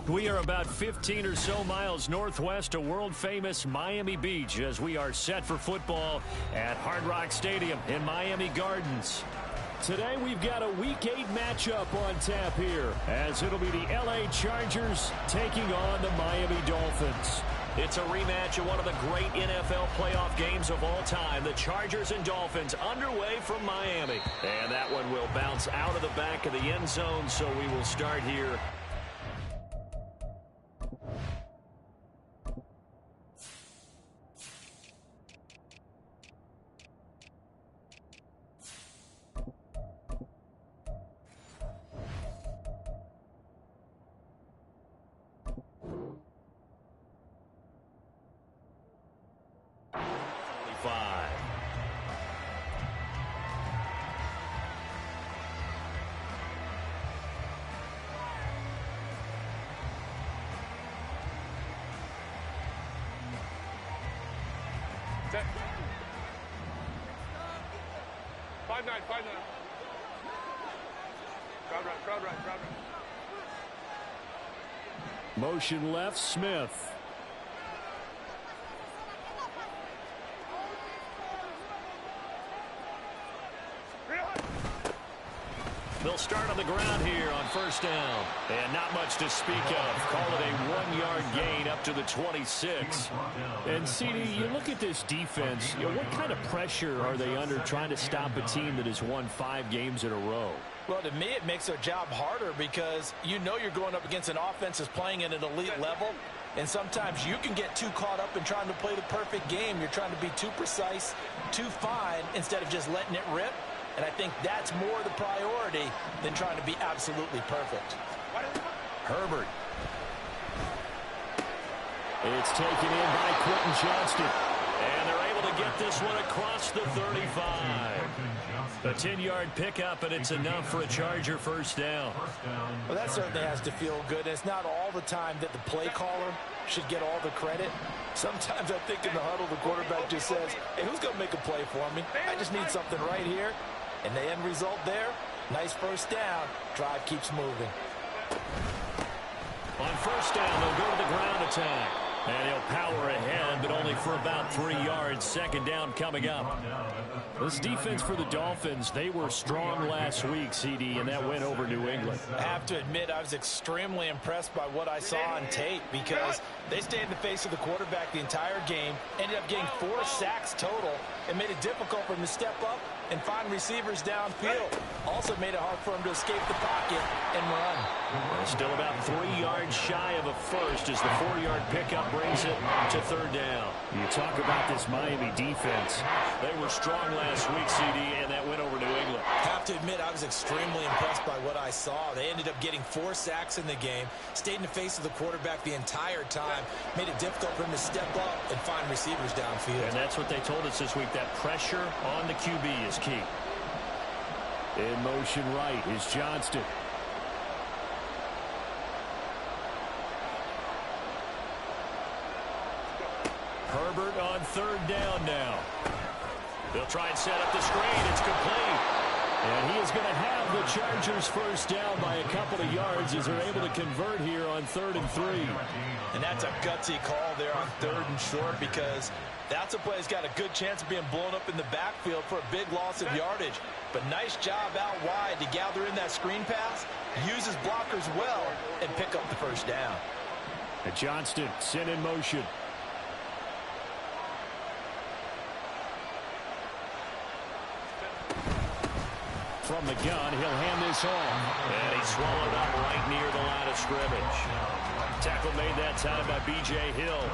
We are about 15 or so miles northwest of world-famous Miami Beach as we are set for football at Hard Rock Stadium in Miami Gardens. Today we've got a Week 8 matchup on tap here as it'll be the LA Chargers taking on the Miami Dolphins. It's a rematch of one of the great NFL playoff games of all time. The Chargers and Dolphins underway from Miami. And that one will bounce out of the back of the end zone, so we will start here. Motion left, Smith. They'll start on the ground here on first down. And not much to speak of. Call it a 1-yard gain up to the 26. And, CD, you look at this defense, what kind of pressure are they under trying to stop a team that has won 5 games in a row? Well, to me, it makes their job harder because you know you're going up against an offense that's playing at an elite level. And sometimes you can get too caught up in trying to play the perfect game. You're trying to be too precise, too fine, instead of just letting it rip. And I think that's more the priority than trying to be absolutely perfect. Herbert. It's taken in by Quentin Johnston. And they're able to get this one across the 35. A 10-yard pickup, and it's enough for a Charger first down. Well, that certainly has to feel good. It's not all the time that the play caller should get all the credit. Sometimes I think in the huddle, the quarterback just says, hey, who's going to make a play for me? I just need something right here. And the end result there, nice first down. Drive keeps moving. On first down, they'll go to the ground attack. And he'll power ahead, but only for about 3 yards. Second down coming up. This defense for the Dolphins, they were strong last week, CD, and that went over New England. I have to admit, I was extremely impressed by what I saw on tape because they stayed in the face of the quarterback the entire game, ended up getting 4 sacks total, and made it difficult for him to step up and find receivers downfield. Also made it hard for him to escape the pocket and run. Well, still about 3 yards shy of a first as the 4-yard pickup brings it to third down. You talk about this Miami defense. They were strong last week, CD, and that went over New England. I have to admit, I was extremely impressed by what I saw. They ended up getting 4 sacks in the game, stayed in the face of the quarterback the entire time, made it difficult for him to step up and find receivers downfield. And that's what they told us this week, that pressure on the QB is key. In motion right is Johnston. Herbert on third down now. They'll try and set up the screen. It's complete. And he is going to have the Chargers first down by a couple of yards as they're able to convert here on 3rd and 3. And that's a gutsy call there on 3rd and short because that's a play that's got a good chance of being blown up in the backfield for a big loss of yardage. But nice job out wide to gather in that screen pass, use his blockers well, and pick up the first down. And Johnston sent in motion. From the gun, he'll hand this off. And he's swallowed up right near the line of scrimmage. Tackle made that time by B.J. Hill.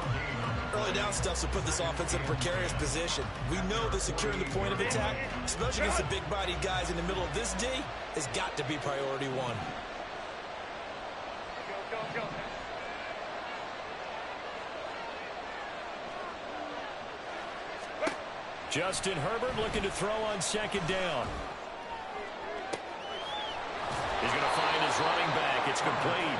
Early down stuff to put this offense in a precarious position. We know that securing the point of attack, especially against the big-bodied guys in the middle of this D, has got to be priority one. Go. Justin Herbert looking to throw on second down. He's going to find his running back. It's complete.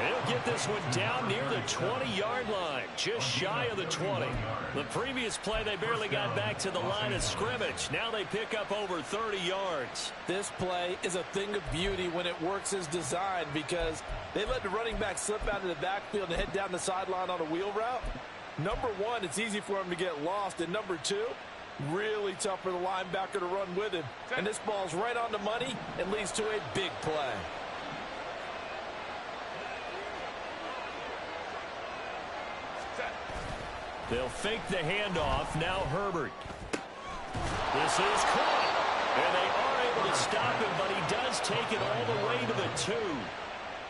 And he'll get this one down near the 20-yard line, just shy of the 20. The previous play, they barely got back to the line of scrimmage. Now they pick up over 30 yards. This play is a thing of beauty when it works as designed because they let the running back slip out of the backfield and head down the sideline on a wheel route. Number one, it's easy for him to get lost. And number two, really tough for the linebacker to run with him. And this ball's right on the money and leads to a big play. They'll fake the handoff. Now Herbert. This is caught. And they are able to stop him, but he does take it all the way to the 2.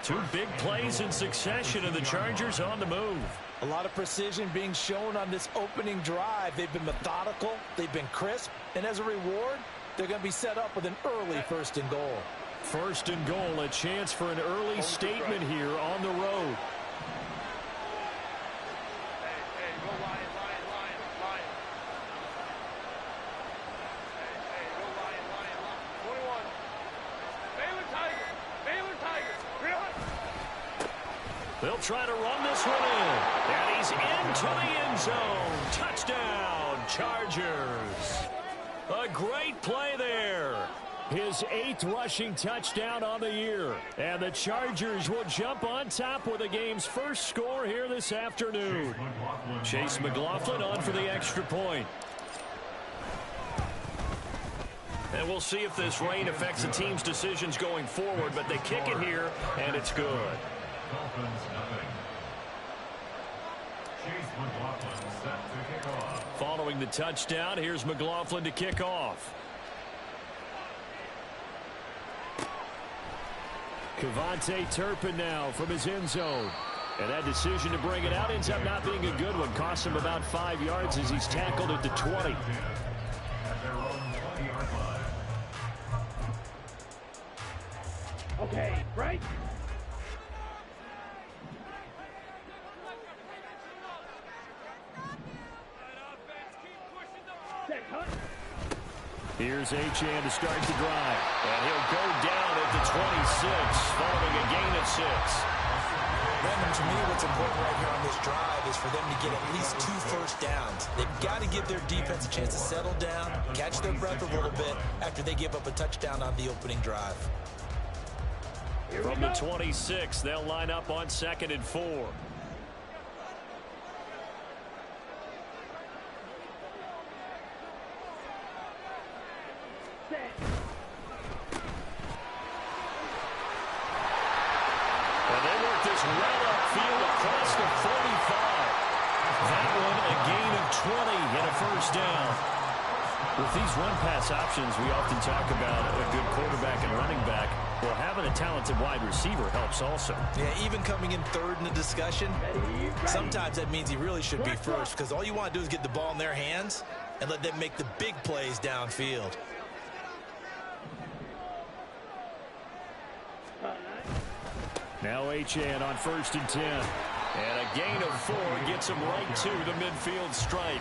Two big plays in succession, and the Chargers on the move. A lot of precision being shown on this opening drive. They've been methodical. They've been crisp. And as a reward, they're going to be set up with an early 1st and goal. 1st and goal, a chance for an early statement here on the road. They'll try to run this one in. And he's into the end zone. Touchdown, Chargers. A great play there. His 8th rushing touchdown on the year. And the Chargers will jump on top with the game's first score here this afternoon. Chase McLaughlin on for the extra point. And we'll see if this rain affects the team's decisions going forward. But they kick it here, and it's good. Following the touchdown, here's McLaughlin to kick off. Kevontae Turpin now from his end zone. And that decision to bring it out ends up not being a good one. Costs him about 5 yards as he's tackled at the 20. Okay, right? Here's Achane to start the drive. And he'll go down at the 26, following a gain of 6. Brandon, to me, what's important right here on this drive is for them to get at least 2 first downs. They've got to give their defense a chance to settle down, catch their breath a little bit after they give up a touchdown on the opening drive. From the 26, they'll line up on 2nd and 4. Well upfield across the 45. That one a gain of 20 and a first down. With these run-pass options, we often talk about a good quarterback and running back. Well, having a talented wide receiver helps also. Yeah, even coming in 3rd in the discussion, sometimes that means he really should be first because all you want to do is get the ball in their hands and let them make the big plays downfield. Now Achane on 1st and 10. And a gain of 4 gets him right to the midfield stripe.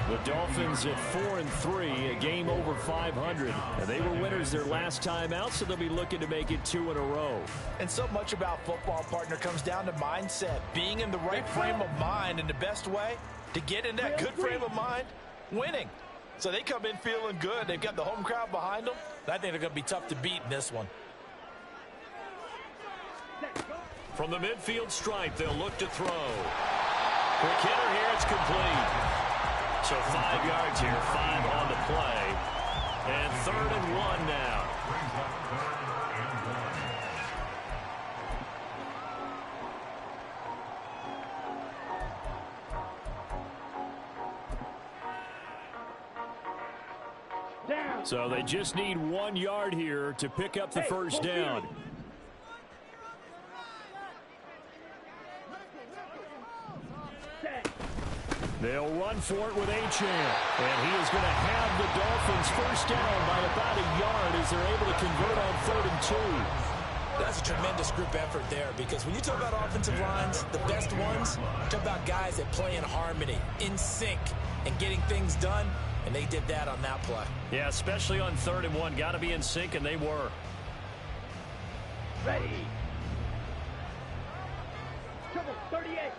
The Dolphins at 4-3, a game over 500. And they were winners their last time out, so they'll be looking to make it 2 in a row. And so much about football, partner, comes down to mindset. Being in the right frame of mind, and the best way to get in that good frame of mind, winning. So they come in feeling good. They've got the home crowd behind them. I think they're going to be tough to beat in this one. From the midfield stripe, they'll look to throw. Quick hitter here, it's complete. So 5 yards here, 5 on the play. And 3rd and 1 now. Down. So they just need 1 yard here to pick up the first down. They'll run for it with Achane. And he is going to have the Dolphins first down by about a yard as they're able to convert on 3rd and 2. That's a tremendous group effort there, because when you talk about offensive lines, the best ones, talk about guys that play in harmony, in sync, and getting things done, and they did that on that play. Yeah, especially on 3rd and 1. Got to be in sync, and they were. Ready. Triple 38.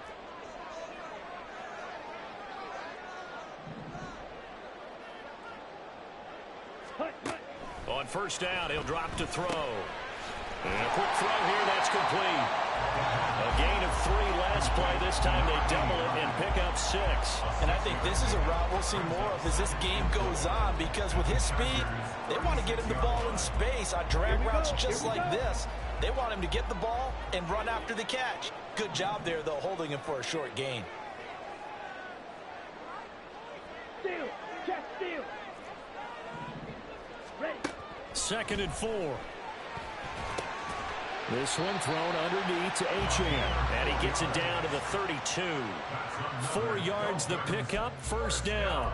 On first down, he'll drop to throw. And a quick throw here, that's complete. A gain of 3 last play. This time they double it and pick up 6. And I think this is a route we'll see more of as this game goes on, because with his speed, they want to get him the ball in space on drag routes just like this. They want him to get the ball and run after the catch. Good job there, though, holding him for a short gain. Steal. Check steal. Ready. 2nd and 4. This one thrown underneath to Achane. And he gets it down to the 32. 4 yards the pickup, first down.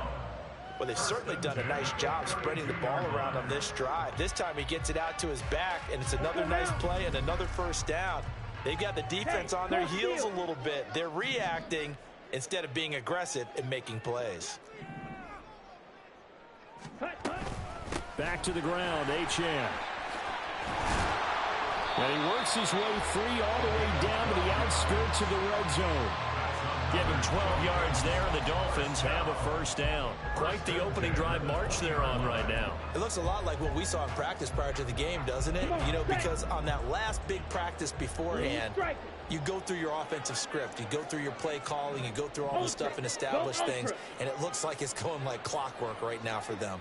Well, they've certainly done a nice job spreading the ball around on this drive. This time he gets it out to his back, and it's another nice play and another first down. They've got the defense on their heels a little bit. They're reacting instead of being aggressive and making plays. Back to the ground, Achane. And he works his way free all the way down to the outskirts of the red zone. Give him 12 yards there, and the Dolphins have a first down. Quite the opening drive march they're on right now. It looks a lot like what we saw in practice prior to the game, doesn't it? You know, because on that last big practice beforehand, you go through your offensive script. You go through your play calling. You go through all the stuff and establish things. And it looks like it's going like clockwork right now for them.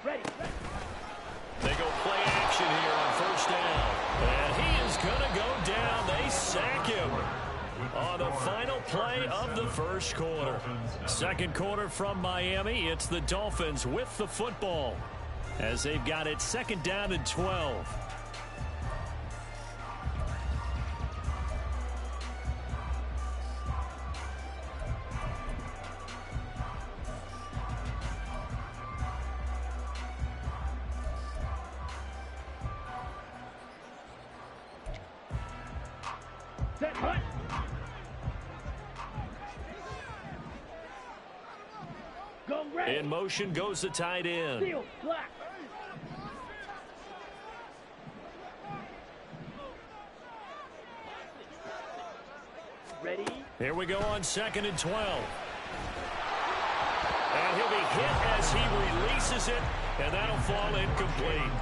They go play action here on first down. And he is going to go down. They sack him on the final play of the first quarter. Second quarter from Miami. It's the Dolphins with the football as they've got it 2nd down and 12. In motion goes the tight end. Ready? Here we go on 2nd and 12. And he'll be hit as he releases it, and that'll fall incomplete.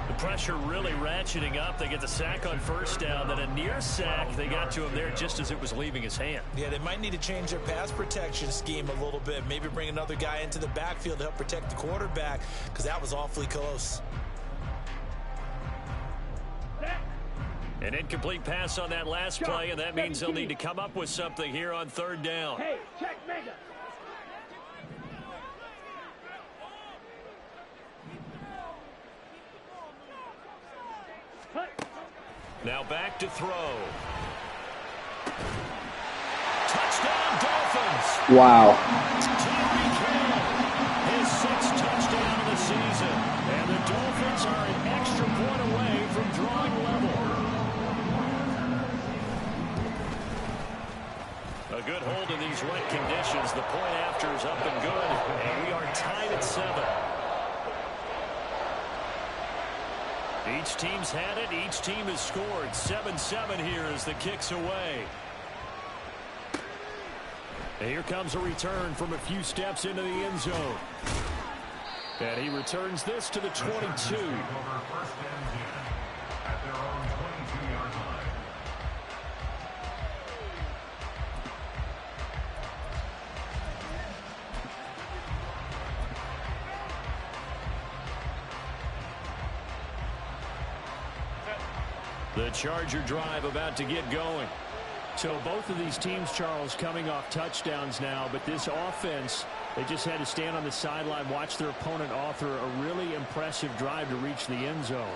The pressure really ratcheting up. They get the sack on first down, then a near sack. They got to him there just as it was leaving his hand. Yeah, they might need to change their pass protection scheme a little bit. Maybe bring another guy into the backfield to help protect the quarterback, because that was awfully close. An incomplete pass on that last play, and that means they'll need to come up with something here on 3rd down. Hey, check mega. Now back to throw. Touchdown, Dolphins. Wow. Tyreek Hill, his 6th touchdown of the season. And the Dolphins are an extra point away from drawing level. A good hold in these wet conditions. The point after is up and good. And we are tied at 7. Each team's had it. Each team has scored. 7-7 here as the kick's away. And here comes a return from a few steps into the end zone. And he returns this to the 22. The Charger drive about to get going. So both of these teams, Charles, coming off touchdowns now, but this offense They just had to stand on the sideline, watch their opponent author a really impressive drive to reach the end zone.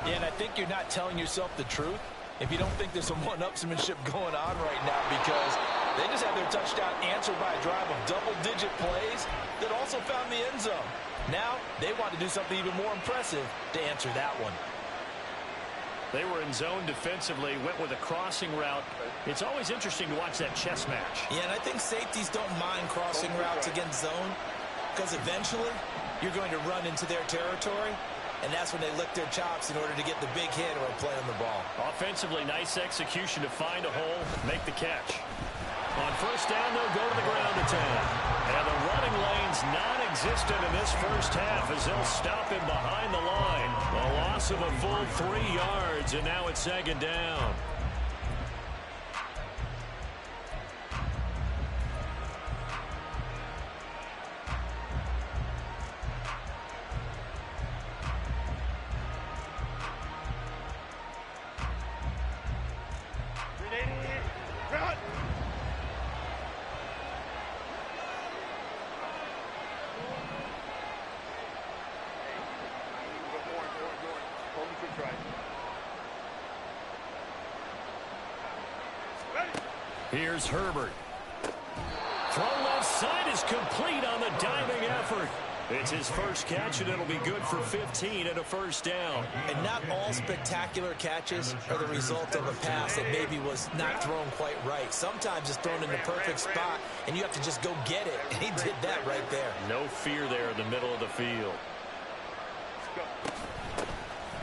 Yeah, and I think you're not telling yourself the truth if you don't think there's some one-upsmanship going on right now, because they just had their touchdown answered by a drive of double-digit plays that also found the end zone. Now they want to do something even more impressive to answer that one. They were in zone defensively, went with a crossing route. It's always interesting to watch that chess match. Yeah, and I think safeties don't mind crossing routes against zone, because eventually you're going to run into their territory, and that's when they lick their chops in order to get the big hit or a play on the ball. Offensively, nice execution to find a hole, make the catch. On first down, they'll go to the ground attack. And the running lane's non-existent in this first half as they'll stop him behind the line. A loss of a full 3 yards, and now it's second down. Here's Herbert. Throw left side is complete on the diving effort. It's his first catch, and it'll be good for 15 and a first down. And not all spectacular catches are the result of a pass that maybe was not thrown quite right. Sometimes it's thrown in the perfect spot, and you have to just go get it. And he did that right there. No fear there in the middle of the field.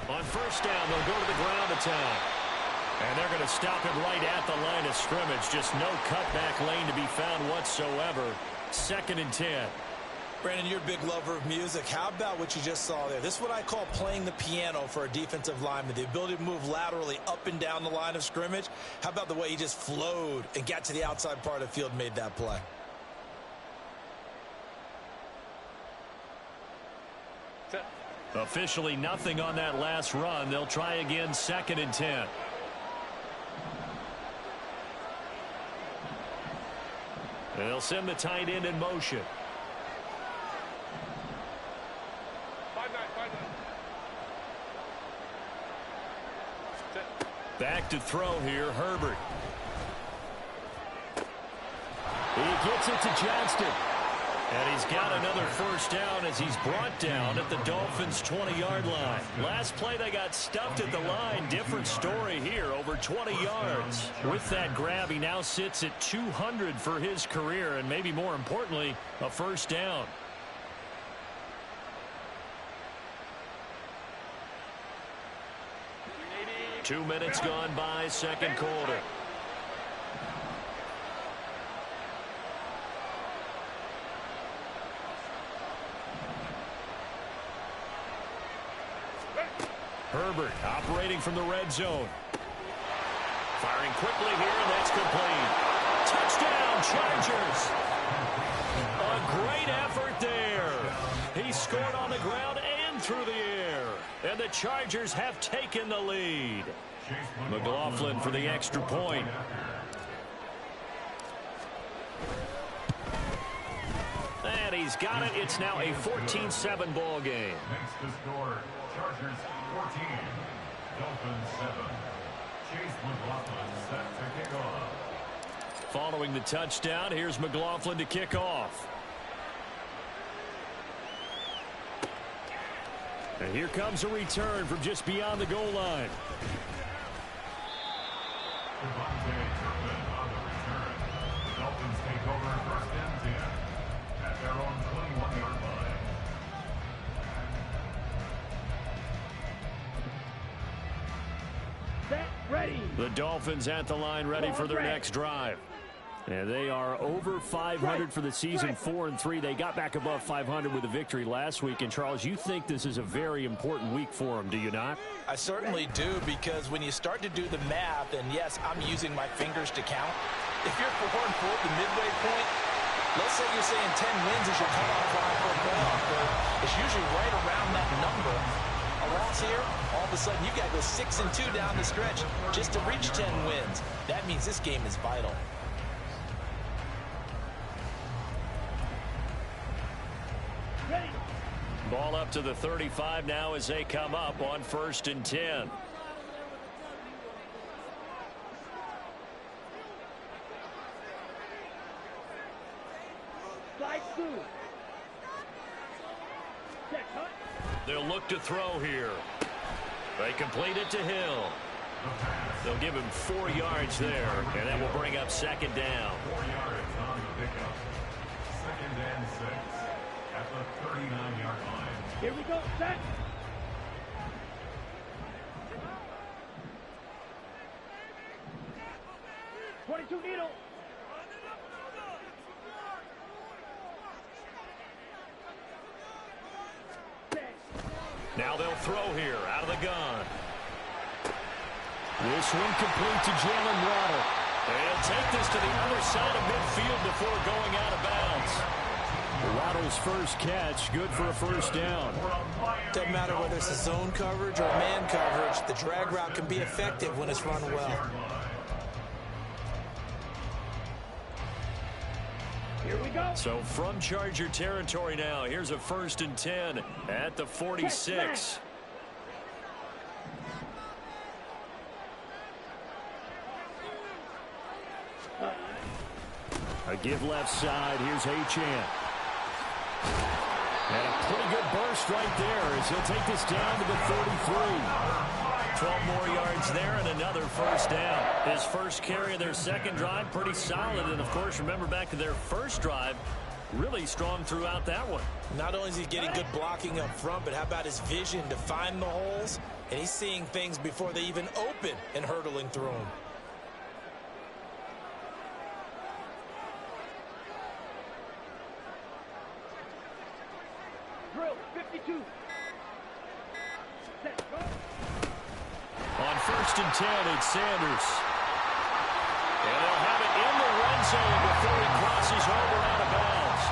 On first down, they'll go to the ground attack. And they're going to stop it right at the line of scrimmage. Just no cutback lane to be found whatsoever. 2nd and 10. Brandon, you're a big lover of music. How about what you just saw there? This is what I call playing the piano for a defensive lineman. The ability to move laterally up and down the line of scrimmage. How about the way he just flowed and got to the outside part of the field and made that play? Officially nothing on that last run. They'll try again, 2nd and 10. They'll send the tight end in motion. Back to throw here, Herbert. He gets it to Johnston. And he's got another first down as he's brought down at the Dolphins' 20-yard line. Last play, they got stuffed at the line. Different story here, over 20 yards. With that grab, he now sits at 200 for his career, and maybe more importantly, a first down. Two minutes gone by, second quarter. Herbert operating from the red zone. Firing quickly here, and that's complete. Touchdown, Chargers. A great effort there. He scored on the ground and through the air. And the Chargers have taken the lead. McLaughlin for the extra point. And he's got it. It's now a 14-7 ball game. Makes the score Chargers 14, Dolphins 7. Chase McLaughlin set to kick off. Following the touchdown, here's McLaughlin to kick off. And here comes a return from just beyond the goal line. On the return. The Dolphins take over first and 10 at their own 21-yard line. Set, ready. The Dolphins at the line, ready for their next drive. And they are over 500 for the season, 4-3. They got back above 500 with a victory last week. And, Charles, you think this is a very important week for them, do you not? I certainly do, because when you start to do the math, and yes, I'm using my fingers to count. If you're 4-4 at the midway point, let's say you're saying 10 wins is your cutoff line for a playoff berth. It's usually right around that number. A loss here, all of a sudden you got to go 6-2 down the stretch just to reach 10 wins. That means this game is vital. up to the 35 now as they come up on 1st and 10. Slide through. Check, huh? They'll look to throw here. They complete it to Hill. They'll give him 4 yards there, and that will bring up 2nd down. 4 yards on the pickup. 2nd and 6 at the 39-yard line. Here we go, set. .22 needle. Now they'll throw here out of the gun. This one complete to Jalen Waddle. They'll take this to the other side of midfield before going out of bounds. Waddle's first catch, good for a 1st down. Doesn't matter whether it's a zone coverage or man coverage, the drag route can be effective when it's run well. Here we go. So from Charger territory now, here's a 1st and 10 at the 46. A give left side. Here's Achane. And a pretty good burst right there as he'll take this down to the 33. 12 more yards there and another 1st down. His first carry of their 2nd drive, pretty solid. And, of course, remember back to their 1st drive, really strong throughout that one. Not only is he getting good blocking up front, but how about his vision to find the holes? And he's seeing things before they even open and hurdling through them. Drill, 52. Set, go. On 1st and 10, it's Sanders. And they'll have it in the red zone before he crosses over out of bounds.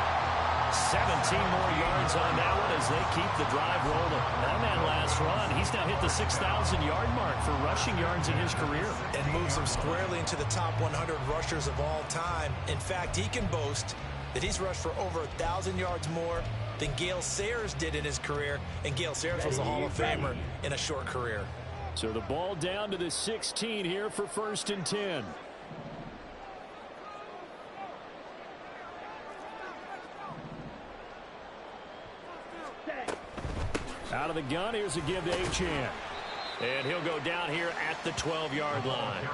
17 more yards on that one as they keep the drive rolling. On that last run, he's now hit the 6,000-yard mark for rushing yards in his career. And moves him squarely into the top 100 rushers of all time. In fact, he can boast that he's rushed for over 1,000 yards more than Gale Sayers did in his career. And Gale Sayers was a Hall of Famer in a short career. So the ball down to the 16 here for 1st and 10. Out of the gun, here's a give to Achane. And he'll go down here at the 12-yard line.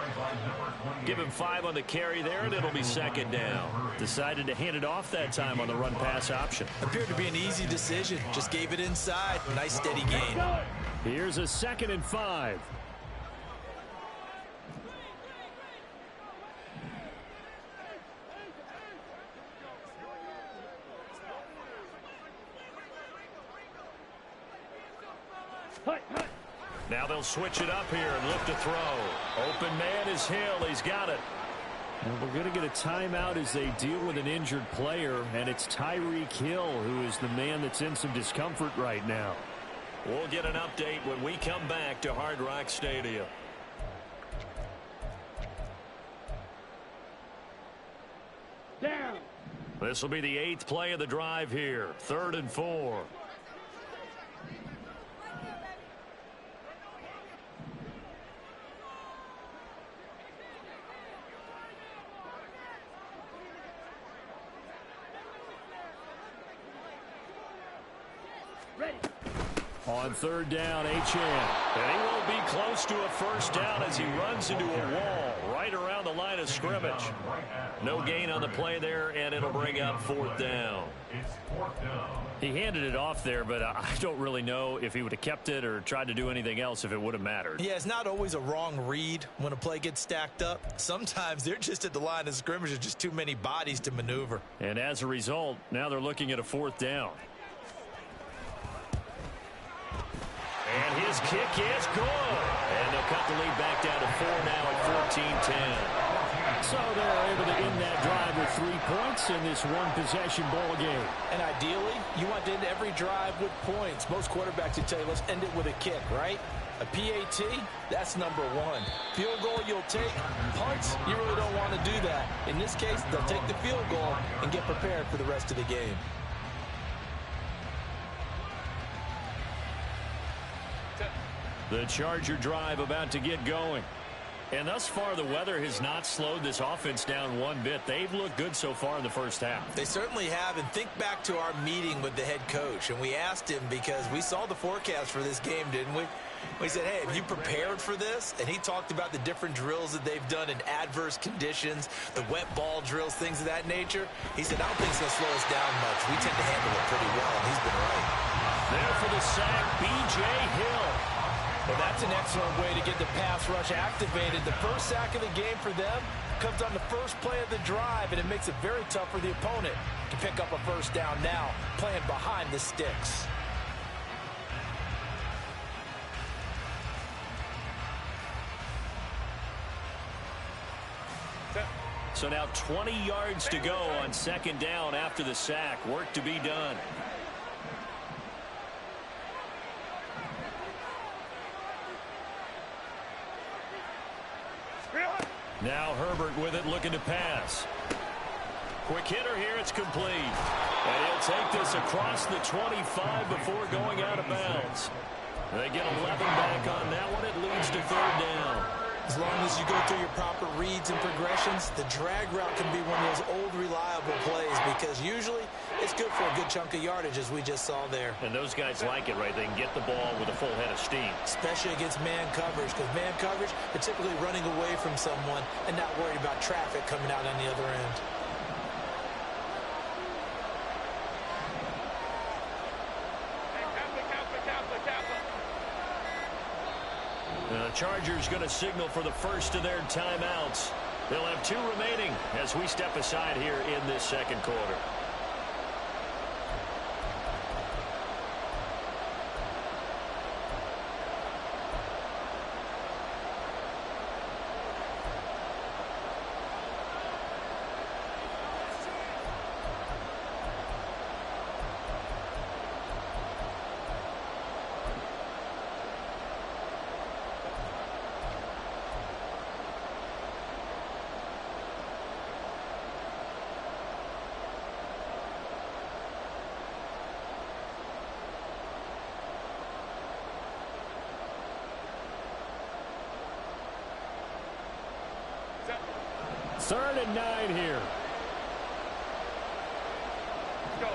Give him 5 on the carry there, and it'll be 2nd down. Decided to hand it off that time on the run-pass option. Appeared to be an easy decision. Just gave it inside. Nice steady gain. Here's a 2nd and 5. Now they'll switch it up here and look to throw. Open man is Hill. He's got it. And we're going to get a timeout as they deal with an injured player, and it's Tyreek Hill who is the man that's in some discomfort right now. We'll get an update when we come back to Hard Rock Stadium. Down. This will be the 8th play of the drive here. 3rd and 4. On 3rd down, Achane. And he won't be close to a 1st down as he runs into a wall right around the line of scrimmage. No gain on the play there, and it'll bring up 4th down. He handed it off there, but I don't really know if he would have kept it or tried to do anything else if it would have mattered. Yeah, it's not always a wrong read when a play gets stacked up. Sometimes they're just at the line of scrimmage. There's just too many bodies to maneuver. And as a result, now they're looking at a 4th down. And his kick is good. And they'll cut the lead back down to 4 now at 14-10. So they're able to end that drive with 3 points in this one-possession ball game. And ideally, you want to end every drive with points. Most quarterbacks would tell you, let's end it with a kick, right? A PAT, that's number 1. Field goal you'll take. Punts, you really don't want to do that. In this case, they'll take the field goal and get prepared for the rest of the game. The Charger drive about to get going. And thus far, the weather has not slowed this offense down one bit. They've looked good so far in the first half. They certainly have. And think back to our meeting with the head coach. And we asked him because we saw the forecast for this game, didn't we? We said, hey, have you prepared for this? And he talked about the different drills that they've done in adverse conditions, the wet ball drills, things of that nature. He said, I don't think it's going to slow us down much. We tend to handle it pretty well, and he's been right. There for the sack, B.J. Hill. Well, that's an excellent way to get the pass rush activated. The first sack of the game for them comes on the first play of the drive, and it makes it very tough for the opponent to pick up a first down now, playing behind the sticks. So now 20 yards to go on second down after the sack. Work to be done. Now Herbert with it, looking to pass. Quick hitter here, it's complete. And he'll take this across the 25 before going out of bounds. They get 11 back on that one. It leads to third down. As long as you go through your proper reads and progressions, the drag route can be one of those old reliable plays because usually it's good for a good chunk of yardage, as we just saw there. And those guys like it, right? They can get the ball with a full head of steam. Especially against man coverage, because man coverage, they're typically running away from someone and not worried about traffic coming out on the other end. The Chargers going to signal for the first of their timeouts. They'll have 2 remaining as we step aside here in this second quarter. Third and 9 here. Let's go.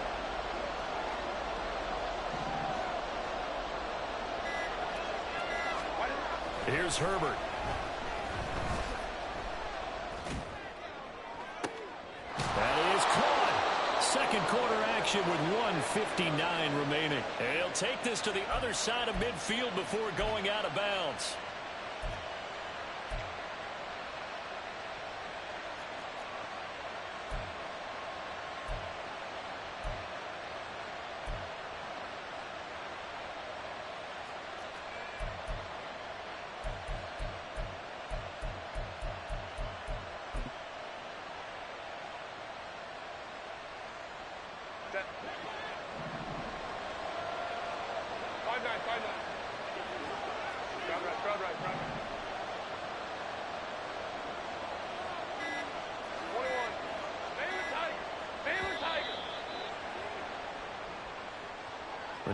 Here's Herbert. That is caught. Second quarter action with 1:59 remaining. And he'll take this to the other side of midfield before going out of bounds.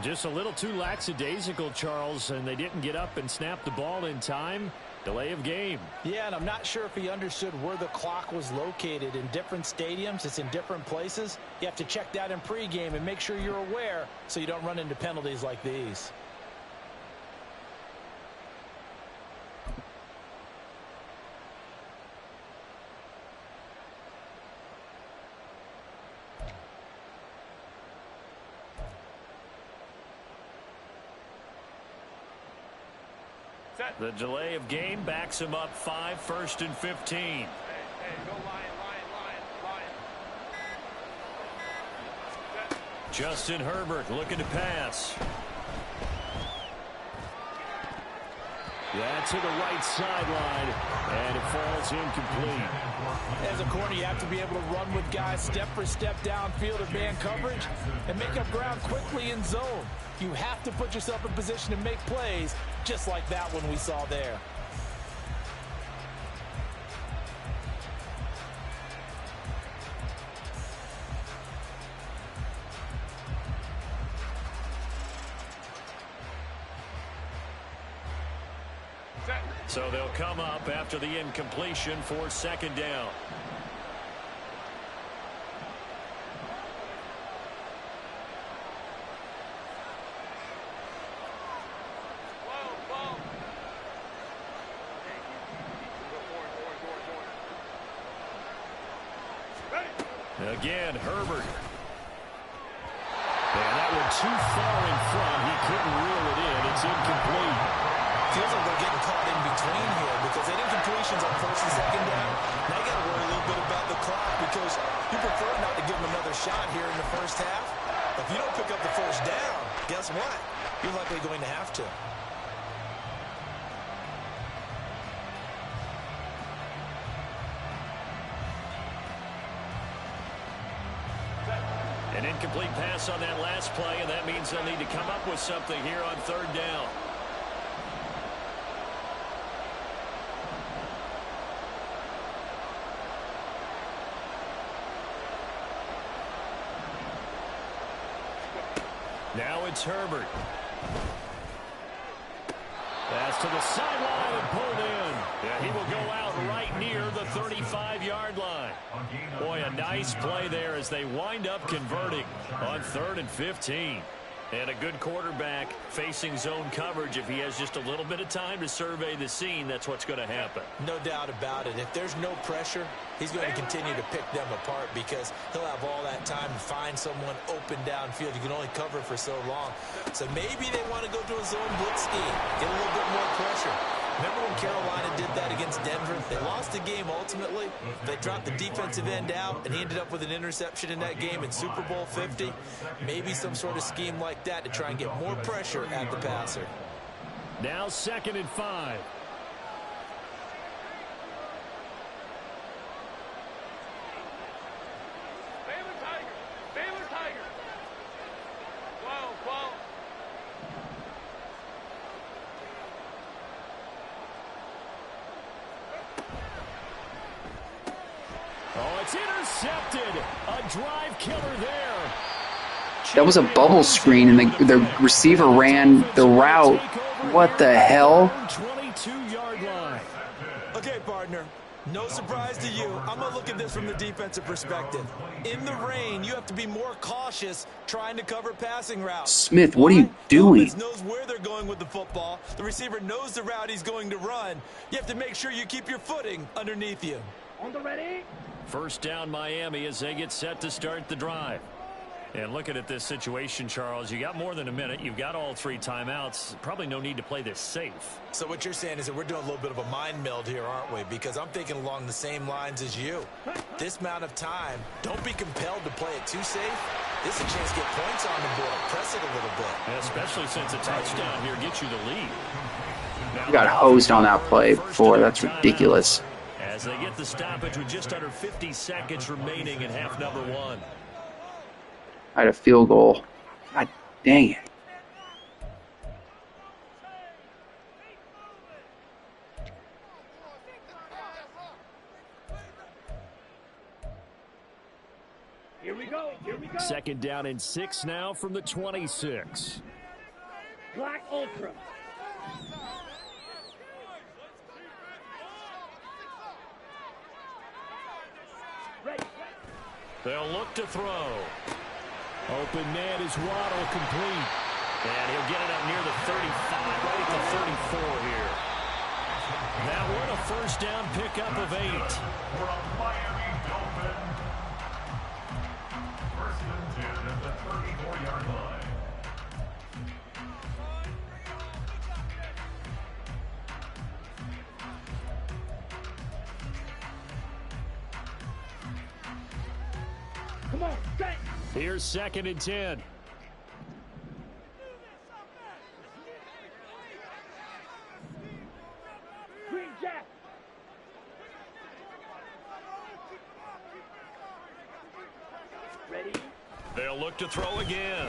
Just a little too lackadaisical, Charles, and they didn't get up and snap the ball in time. Delay of game. Yeah, and I'm not sure if he understood where the clock was located. In different stadiums, it's in different places. You have to check that in pregame and make sure you're aware so you don't run into penalties like these. The delay of game backs him up 5, 1st and 15. Hey, go Lion. Justin Herbert looking to pass. Yeah, to the right sideline, and it falls incomplete. As a corner, you have to be able to run with guys step for step downfield of man coverage and make up ground quickly in zone. You have to put yourself in position to make plays, just like that one we saw there. So they'll come up after the incompletion for second down. Again, Herbert. And that one too far in front. He couldn't reel it in. It's incomplete. Feels like they're getting caught in between here because they did completions on first and second down. Now you got to worry a little bit about the clock because you prefer not to give them another shot here in the first half. If you don't pick up the first down, guess what? You're likely going to have to. An incomplete pass on that last play, and that means they'll need to come up with something here on third down. Now it's Herbert. Pass to the sideline and pulled in. Yeah, he will go out right near the 35-yard line. Boy, a nice play there as they wind up converting on 3rd and 15. And a good quarterback facing zone coverage. If he has just a little bit of time to survey the scene, that's what's going to happen. No doubt about it. If there's no pressure, he's going to continue to pick them apart because he'll have all that time to find someone open downfield. You can only cover for so long. So maybe they want to go to a zone blitz scheme, get a little bit more pressure. Remember when Carolina did that against Denver? They lost the game ultimately. They dropped the defensive end out, and he ended up with an interception in that game in Super Bowl 50. Maybe some sort of scheme like that to try and get more pressure at the passer. Now 2nd and 5. Oh, it's intercepted. A drive killer there. That was a bubble screen, and the receiver ran the route. What the hell? 22-yard line. Okay, partner. No surprise to you. I'm going to look at this from the defensive perspective. In the rain, you have to be more cautious trying to cover passing routes. Smith, what are you doing? The offense knows where they're going with the football. The receiver knows the route he's going to run. You have to make sure you keep your footing underneath you. On the ready. First down Miami as they get set to start the drive. And looking at this situation, Charles, you got more than a minute. You've got all 3 timeouts. Probably no need to play this safe. So what you're saying is that we're doing a little bit of a mind meld here, aren't we? Because I'm thinking along the same lines as you. This amount of time, don't be compelled to play it too safe. This is a chance to get points on the board. Press it a little bit. Yeah, especially since a touchdown here gets you the lead. You got hosed on that play before. That's ridiculous. As they get the stoppage with just under 50 seconds remaining in half number 1. I had a field goal. God dang it. Here we go. Here we go. 2nd down and 6 now from the 26. Black Ultra. Ready. They'll look to throw. Open man is Waddle, complete. And he'll get it up near the 35, right at the 34 here. That one a first down pickup of 8. For a Miami Dolphin. 1st and 10 at the 34-yard line. Come on, set. Here's 2nd and 10. Green Jack. Ready. They'll look to throw again.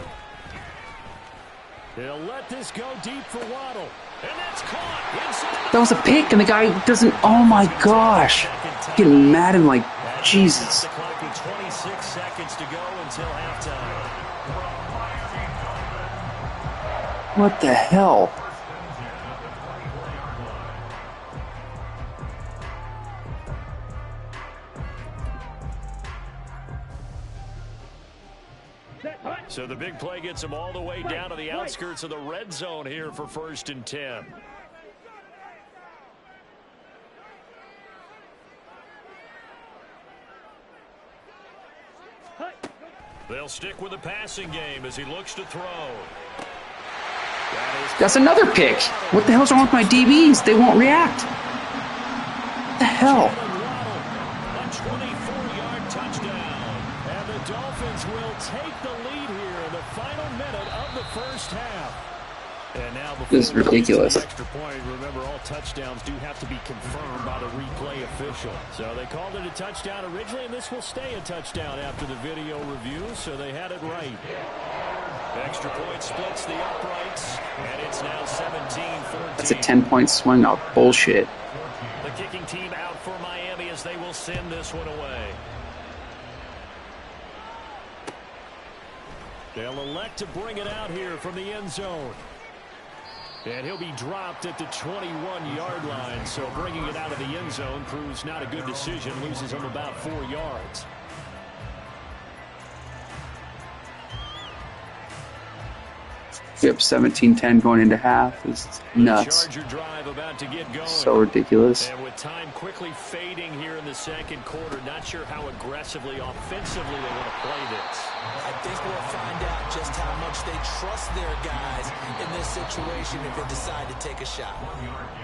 They'll let this go deep for Waddle. And that's caught inside. That was a pick, and the guy doesn't... Oh, my gosh. I'm getting mad and like, Jesus. The clock with 26 seconds to go until halftime. What the hell? So the big play gets them all the way down to the outskirts of the red zone here for 1st and 10. They'll stick with the passing game as he looks to throw. That's another pick. What the hell's wrong with my DBs? They won't react. What the hell? A 24-yard touchdown. And the Dolphins will take the lead here in the final minute of the first half. And now this is ridiculous. Extra point. Remember, all touchdowns do have to be confirmed by the replay official. So they called it a touchdown originally, and this will stay a touchdown after the video review, so they had it right. Extra point splits the uprights, and it's now 17-14. That's a 10-point swing. Oh, bullshit. The kicking team out for Miami as they will send this one away. They'll elect to bring it out here from the end zone. And he'll be dropped at the 21-yard line, so bringing it out of the end zone proves not a good decision, loses him about 4 yards. Yep, 17-10 going into half is nuts. Charger drive about to get going. So ridiculous. And with time quickly fading here in the second quarter, not sure how aggressively, offensively they want to play this. I think we'll find out just how much they trust their guys in this situation if they decide to take a shot.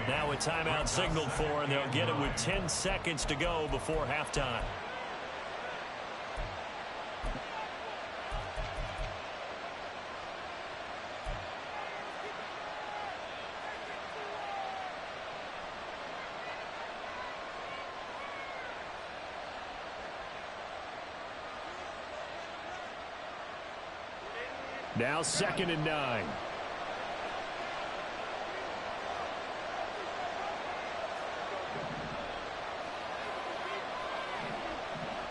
Now a timeout signaled for, and they'll get it with 10 seconds to go before halftime. Now 2nd and 9.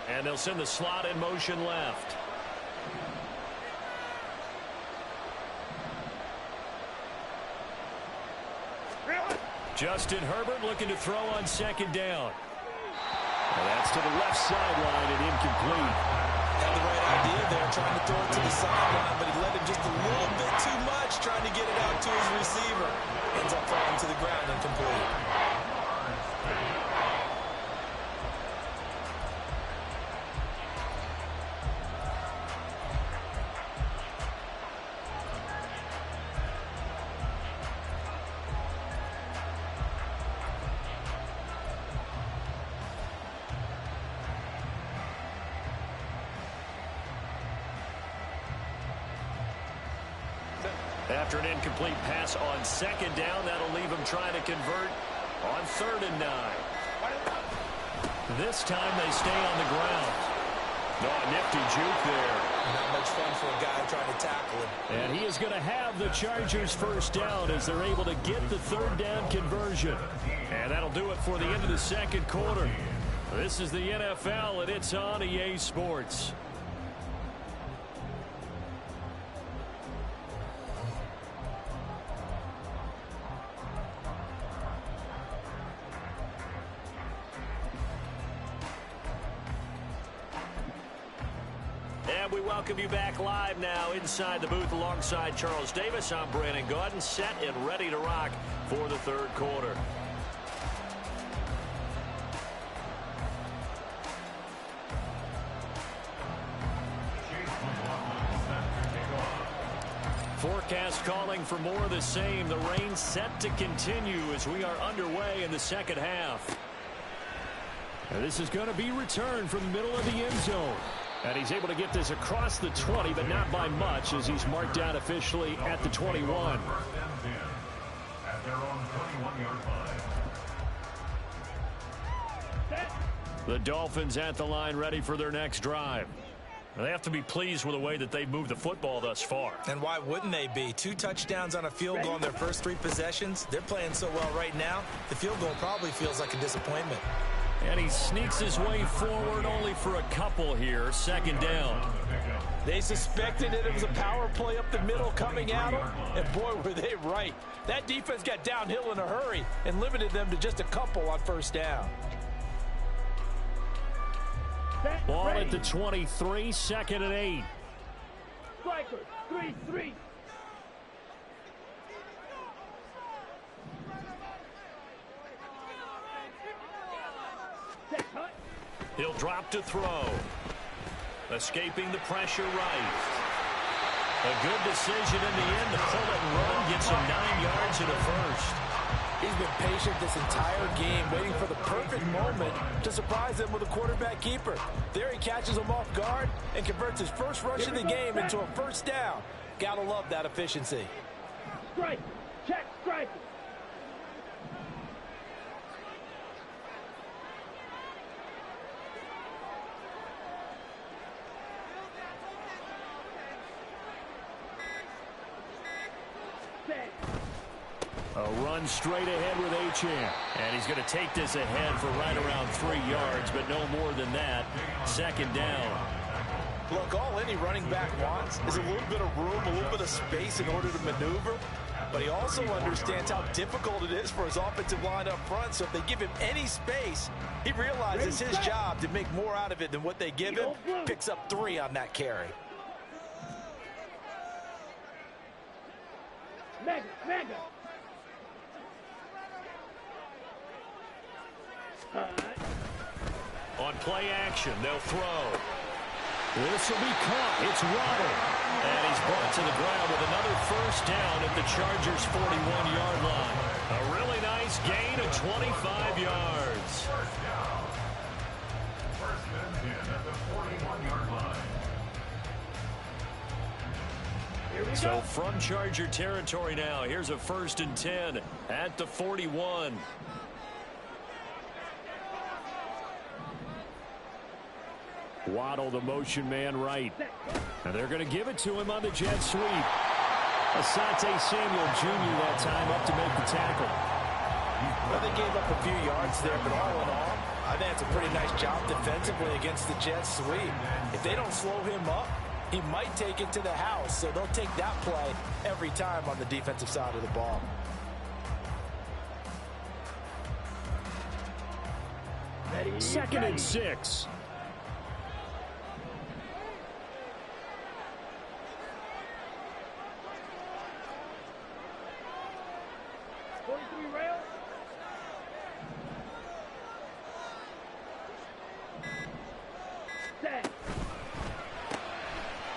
And they'll send the slot in motion left. Justin Herbert looking to throw on 2nd down. And that's to the left sideline and incomplete. Had the right idea there, trying to throw it to the sideline, but he let him just a little bit too much, trying to get it out to his receiver. Ends up falling to the ground incomplete. After an incomplete pass on 2nd down, that'll leave him trying to convert on 3rd and 9. This time they stay on the ground. Oh, nifty juke there. Not much fun for a guy trying to tackle him. And he is going to have the Chargers 1st down as they're able to get the 3rd down conversion. And that'll do it for the end of the second quarter. This is the NFL, and it's on EA Sports. And we welcome you back live now inside the booth alongside Charles Davis. I'm Brandon Gaudin, set and ready to rock for the 3rd quarter. Forecast calling for more of the same. The rain set to continue as we are underway in the second half. And this is going to be returned from the middle of the end zone. And he's able to get this across the 20, but not by much as he's marked down officially at the 21. At their own 21-yard line. The Dolphins at the line ready for their next drive. They have to be pleased with the way that they've moved the football thus far. And why wouldn't they be? 2 touchdowns on a field goal in their first 3 possessions. They're playing so well right now, the field goal probably feels like a disappointment. And he sneaks his way forward only for a couple here. 2nd down. They suspected it was a power play up the middle coming at them, and boy, were they right. That defense got downhill in a hurry and limited them to just a couple on 1st down. Ball at the 23, 2nd and 8. strikers. 3-3. Set cut. He'll drop to throw. Escaping the pressure right. A good decision in the end to pull it and run. Gets him 9 yards and a first. He's been patient this entire game, waiting for the perfect moment to surprise them with a quarterback keeper. There he catches him off guard and converts his first rush of the game into a first down. Gotta love that efficiency. Strike. Check strike. A run straight ahead with H.M. And he's going to take this ahead for right around 3 yards, but no more than that. Second down. Look, all any running back wants is a little bit of room, a little bit of space in order to maneuver. But he also understands how difficult it is for his offensive line up front. So if they give him any space, he realizes his job to make more out of it than what they give him. Picks up 3 on that carry. Mega. On play action, they'll throw. This will be caught. It's Waddle. And he's brought to the ground with another first down at the Chargers' 41-yard line. A really nice gain of 25 yards. First down. First and 10 at the 41-yard line. So from Charger territory now, here's a first and 10 at the 41. Waddle, the motion man right. And they're going to give it to him on the jet sweep. Asante Samuel Jr. that time up to make the tackle. Well, they gave up a few yards there, but all in all, I think it's a pretty nice job defensively against the jet sweep. If they don't slow him up, he might take it to the house, so they'll take that play every time on the defensive side of the ball. Second and 6.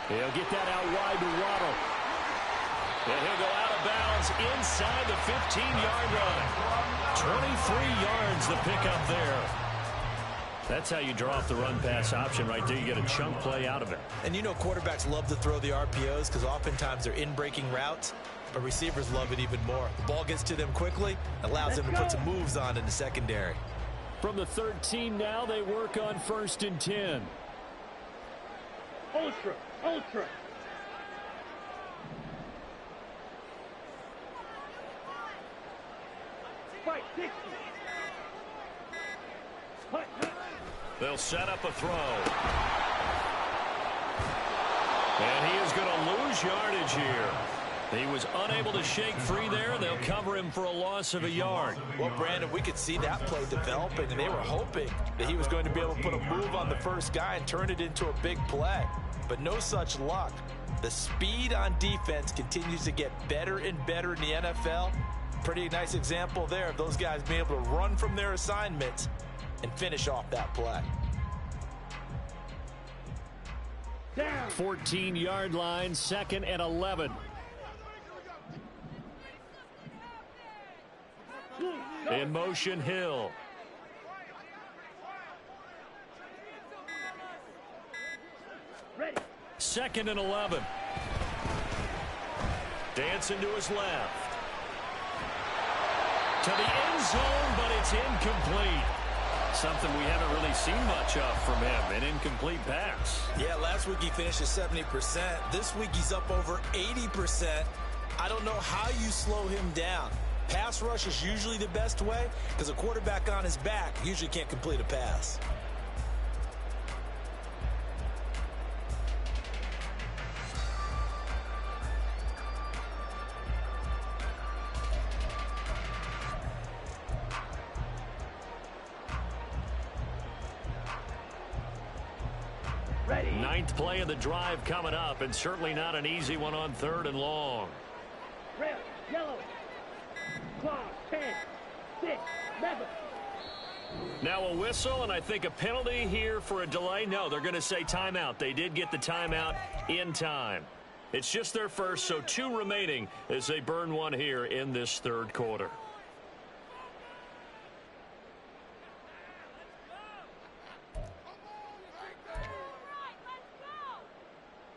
He'll get that out wide to Waddle. And he'll go out of bounds inside the 15-yard line. 23 yards the pickup there. That's how you draw off the run-pass option right there. You get a chunk play out of it. And you know quarterbacks love to throw the RPOs because oftentimes they're in-breaking routes, but receivers love it even more. The ball gets to them quickly, allows them to put some moves on in the secondary. From the 13 now, they work on first and 10. Ultra. Fight 60. They'll set up a throw. And he is going to lose yardage here. He was unable to shake free there. They'll cover him for a loss of a yard. Well, Brandon, we could see that play developing, and they were hoping that he was going to be able to put a move on the first guy and turn it into a big play. But no such luck. The speed on defense continues to get better and better in the NFL. Pretty nice example there of those guys being able to run from their assignments and finish off that play. 14-yard line, second and 11. In motion, Hill. Ready. Second and 11. Dancing to his left. To the end zone, but it's incomplete. Something we haven't really seen much of from him, an incomplete pass. Yeah, last week he finished at 70%. This week he's up over 80%. I don't know how you slow him down. Pass rush is usually the best way because a quarterback on his back usually can't complete a pass. ninth play of the drive coming up, and certainly not an easy one on 3rd and long. Red, yellow, clock, 10, 6, 11. Now a whistle, and I think a penalty here for a delay. No, they're going to say timeout. They did get the timeout in time. It's just their first, so 2 remaining as they burn one here in this 3rd quarter.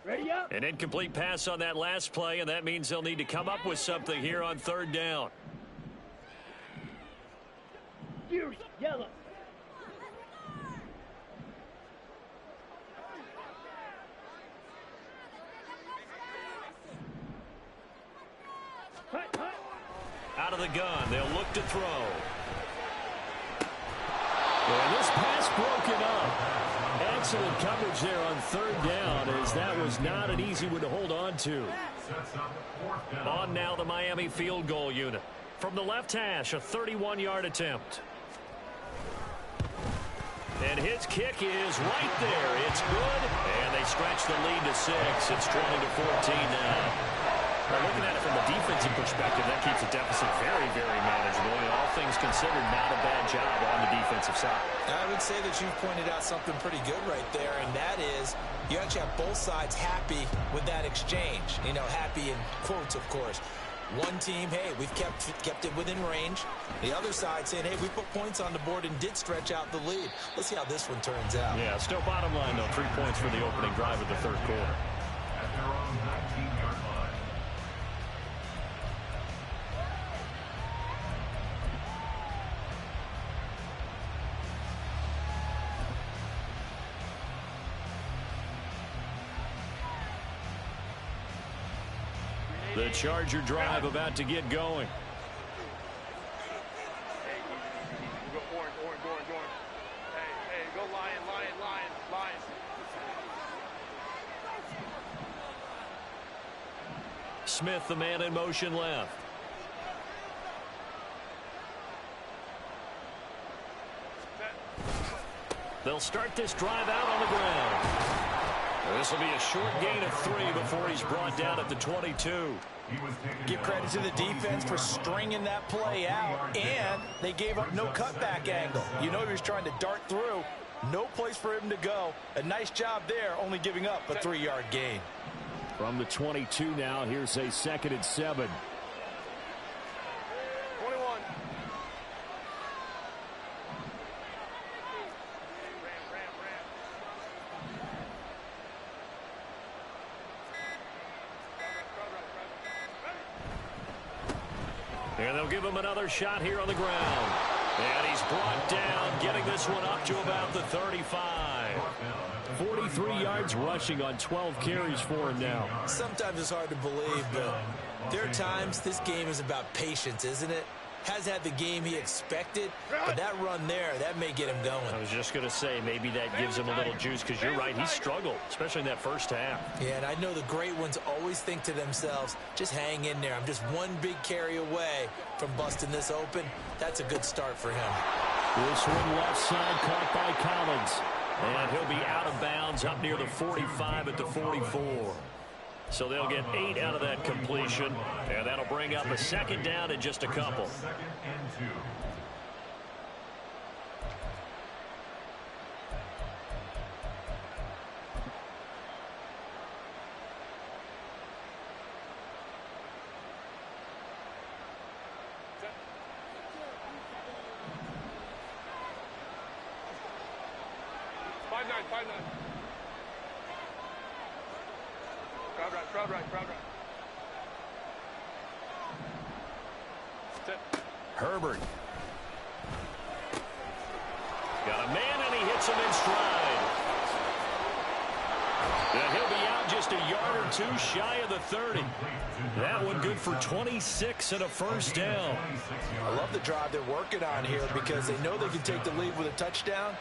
Ready up. An incomplete pass on that last play, and that means they'll need to come up with something here on 3rd down. Fury, yellow. Hut, hut. Out of the gun, they'll look to throw. And this pass broken up. Excellent coverage there on 3rd down, as that was not an easy one to hold on to. On now the Miami field goal unit. From the left hash, a 31-yard attempt. And his kick is right there. It's good, and they stretch the lead to 6. It's 20-14 now. Well, looking at it from a defensive perspective, that keeps the deficit very, very manageable. And all things considered, not a bad job on the defensive side. I would say that you've pointed out something pretty good right there, and that is you actually have both sides happy with that exchange. You know, happy in quotes, of course. One team, hey, we've kept it within range. The other side saying, hey, we put points on the board and did stretch out the lead. Let's see how this one turns out. Yeah, still bottom line, though, 3 points for the opening drive of the 3rd quarter. At their own 19-yard line. The Charger drive about to get going. Hey, go orange. Hey, go lion. Smith, the man in motion left. They'll start this drive out on the ground. This will be a short gain of 3 before he's brought down at the 22. Give credit to the defense for stringing that play out, and they gave up no cutback angle. You know he was trying to dart through. No place for him to go. A nice job there, only giving up a 3-yard gain. From the 22 now, here's a 2nd and 7. 21. And they'll give him another shot here on the ground. And he's brought down, getting this one up to about the 35. 43 yards rushing on 12 carries for him now. Sometimes it's hard to believe, but there are times this game is about patience, isn't it? Has had the game he expected, but that run there, that may get him going. I was just going to say, maybe that gives him a little juice, because you're right, he struggled, especially in that first half. Yeah, and I know the great ones always think to themselves, just hang in there. I'm just one big carry away from busting this open. That's a good start for him. This one left side caught by Collins. And he'll be out of bounds up near the 45 at the 44. So they'll get 8 out of that completion, and that'll bring up a 2nd down in just a couple. 2nd and 2. Five nine. Crowd right. Set. Herbert. Got a man, and he hits him in stride. And he'll be out just a yard or 2 shy of the 30. That one good for 26 and a 1st down. I love the drive they're working on here because they know they can take the lead with a touchdown.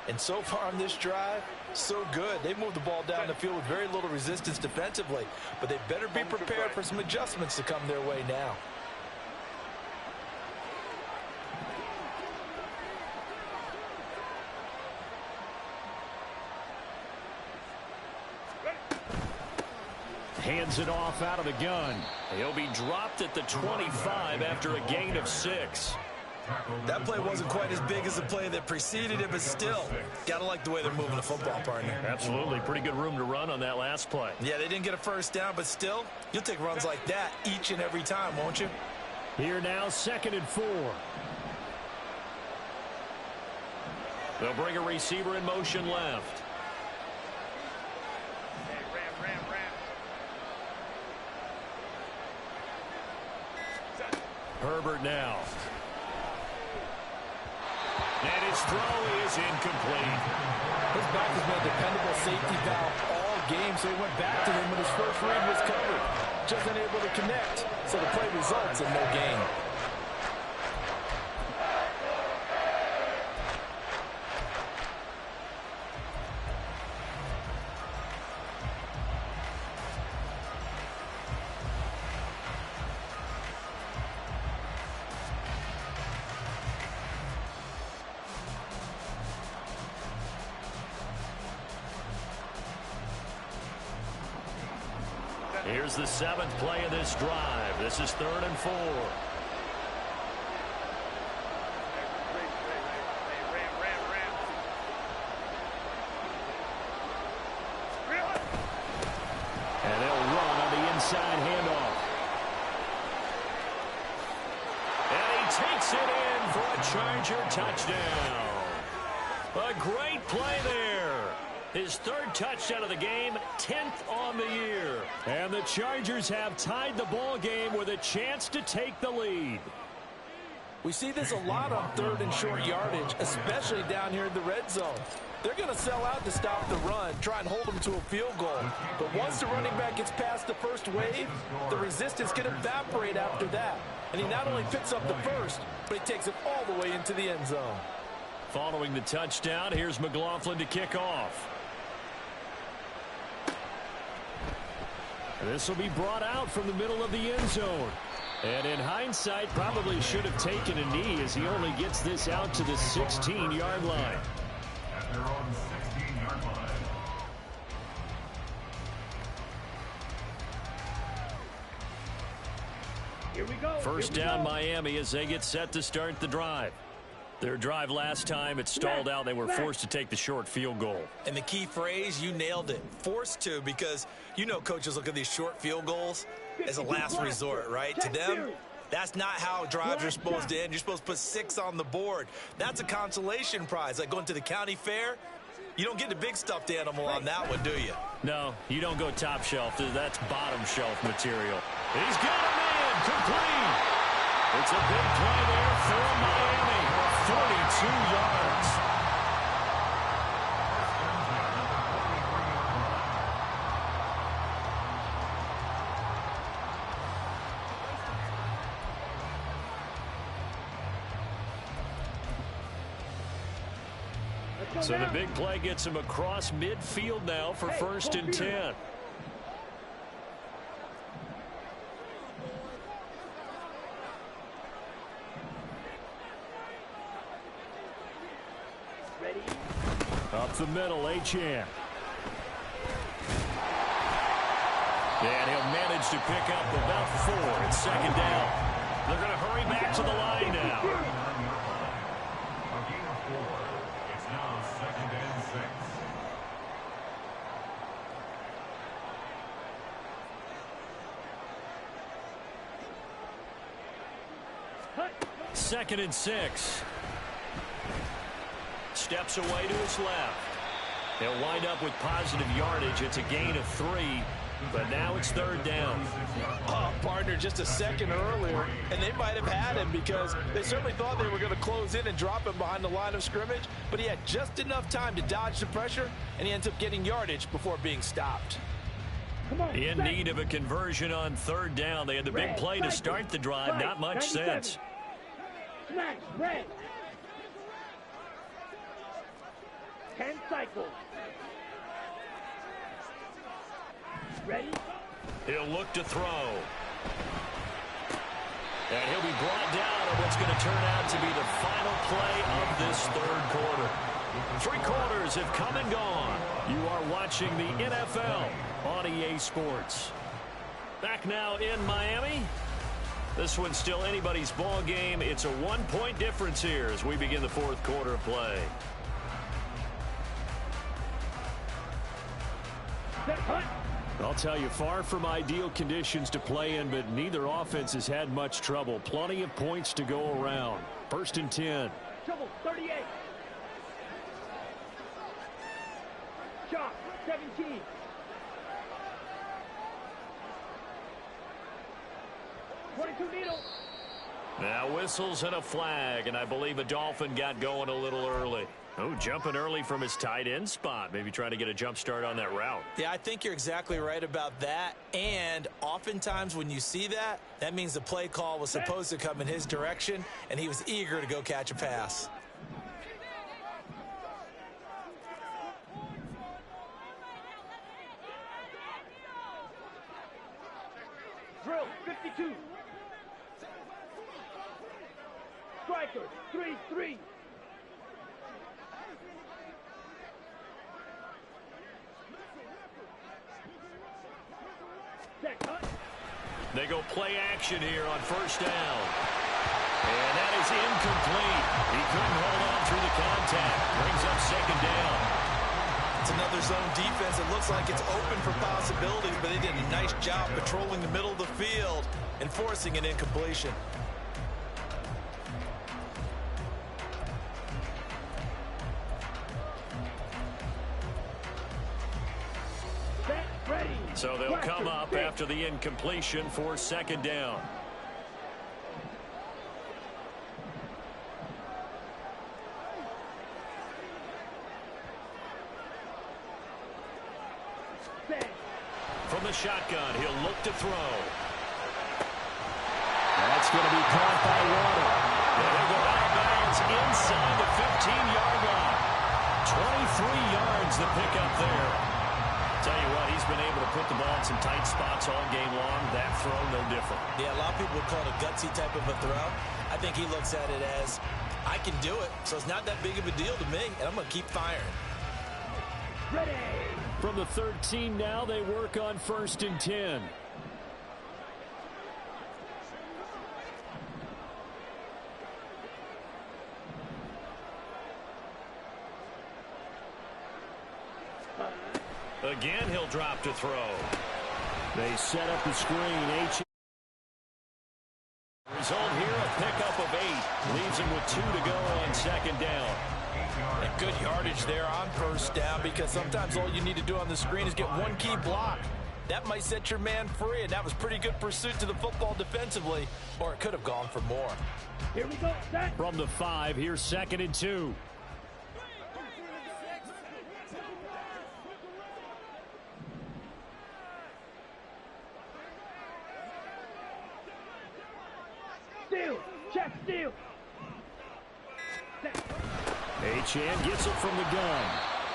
And so far on this drive, so good. They've moved the ball down the field with very little resistance defensively. But they better be prepared for some adjustments to come their way now. Hands it off out of the gun. He'll be dropped at the 25 after a gain of 6. That play wasn't quite as big as the play that preceded it, but still, got to like the way they're moving the football, partner. Absolutely. Pretty good room to run on that last play. Yeah, they didn't get a first down, but still, you'll take runs like that each and every time, won't you? Here now, 2nd and 4. They'll bring a receiver in motion left. Hey, ram. Herbert now. And his throw is incomplete. His back has been a dependable safety valve all game, so he went back to him when his first read was covered. Just unable to connect, so the play results in no gain. Here's the 7th play of this drive. This is 3rd and 4. Hey, ram. And they'll run on the inside handoff. And he takes it in for a Charger touchdown. A great play there. His 3rd touchdown of the game, 10th on the year. And the Chargers have tied the ball game with a chance to take the lead. We see this a lot on 3rd and short yardage, especially down here in the red zone. They're going to sell out to stop the run, try and hold them to a field goal. But once the running back gets past the first wave, the resistance can evaporate after that. And he not only picks up the first, but he takes it all the way into the end zone. Following the touchdown, here's McLaughlin to kick off. This will be brought out from the middle of the end zone. And in hindsight, probably should have taken a knee as he only gets this out to the 16-yard line. At their own 16-yard line. Here we go. First down, Miami, as they get set to start the drive. Their drive last time, it stalled out. They were forced to take the short field goal. And the key phrase, you nailed it. Forced to, because you know coaches look at these short field goals as a last resort, right? To them, that's not how drives are supposed to end. You're supposed to put 6 on the board. That's a consolation prize. Like going to the county fair, you don't get the big stuffed animal on that one, do you? No, you don't go top shelf. That's bottom shelf material. He's got a man complete. It's a big play there for Miami. 42 yards. So the big play gets him across midfield now for 1st and 10. Up the middle, H.M. And he'll manage to pick up about 4 at 2nd down. They're going to hurry back to the line now. A gain of 4. It's now 2nd and 6. 2nd and 6. Steps away to his left. He'll wind up with positive yardage. It's a gain of 3, but now it's 3rd down. Oh, partner, just a second earlier, and they might have had him because they certainly thought they were going to close in and drop him behind the line of scrimmage, but he had just enough time to dodge the pressure, and he ends up getting yardage before being stopped. In need of a conversion on 3rd down. They had the big play to start the drive. Not much sense. Smash, red. 10 cycles. Ready? He'll look to throw. And he'll be brought down on what's going to turn out to be the final play of this 3rd quarter. 3 quarters have come and gone. You are watching the NFL on EA Sports. Back now in Miami. This one's still anybody's ball game. It's a 1-point difference here as we begin the fourth quarter of play. I'll tell you, far from ideal conditions to play in, but neither offense has had much trouble. Plenty of points to go around. 1st and 10. Trouble, 38. Shot, 17. Now whistles and a flag, and I believe a Dolphin got going a little early. Oh, jumping early from his tight end spot. Maybe trying to get a jump start on that route. Yeah, I think you're exactly right about that. And oftentimes when you see that, that means the play call was supposed to come in his direction, and he was eager to go catch a pass. Drill, 52. Striker, 3-3. They go play action here on 1st down. And that is incomplete. He couldn't hold on through the contact. Brings up 2nd down. It's another zone defense. It looks like it's open for possibilities, but they did a nice job patrolling the middle of the field and forcing an incompletion. So they'll come up after the incompletion for 2nd down. From the shotgun, he'll look to throw. That's going to be caught by Water. And he'll go out of bounds inside the 15-yard line. 23 yards the pickup there. Tell you what, he's been able to put the ball in some tight spots all game long. That throw, no different. Yeah, a lot of people would call it a gutsy type of a throw. I think he looks at it as, I can do it, so it's not that big of a deal to me, and I'm going to keep firing. Ready. From the 13 now, they work on 1st and 10. Again, he'll drop to throw. They set up the screen. Result here, a pickup of 8. Leaves him with 2 to go on 2nd down. And good yardage there on 1st down, because sometimes all you need to do on the screen is get one key block. That might set your man free, and that was pretty good pursuit to the football defensively, or it could have gone for more. Here we go, set. From the 5, here's 2nd and 2. Steal, check, steal. Achane gets it from the gun.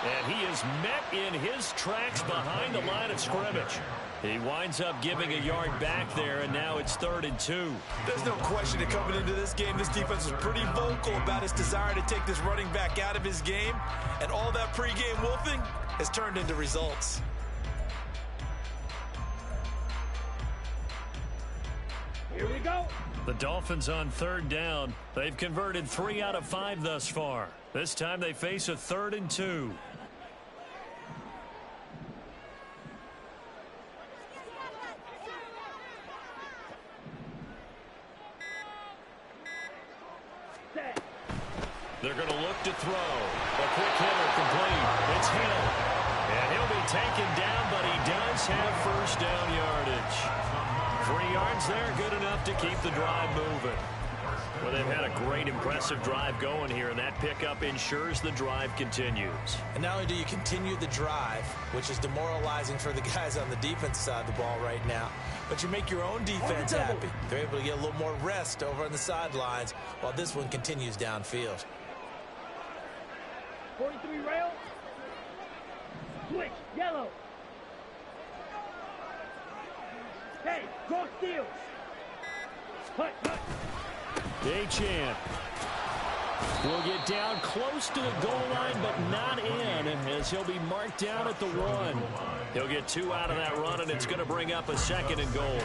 And he is met in his tracks behind the line of scrimmage. He winds up giving a yard back there, and now it's 3rd and 2. There's no question that coming into this game, this defense was pretty vocal about its desire to take this running back out of his game. And all that pregame wolfing has turned into results. Here we go. The Dolphins on 3rd down. They've converted 3 out of 5 thus far. This time they face a 3rd and 2. They're going to look to throw. A quick hitter complete. It's Hill. And he'll be taken down, but he does have 1st down yardage. 3 yards there, good enough to keep the drive moving. Well, they've had a great, impressive drive going here, and that pickup ensures the drive continues. And not only do you continue the drive, which is demoralizing for the guys on the defense side of the ball right now, but you make your own defense happy. They're able to get a little more rest over on the sidelines while this one continues downfield. 43 rail. Switch, yellow. Hey, cross steal. Hut, hut. Achane. Will get down close to the goal line, but not in, as he'll be marked down at the 1. He'll get 2 out of that run, and it's going to bring up a 2nd and goal.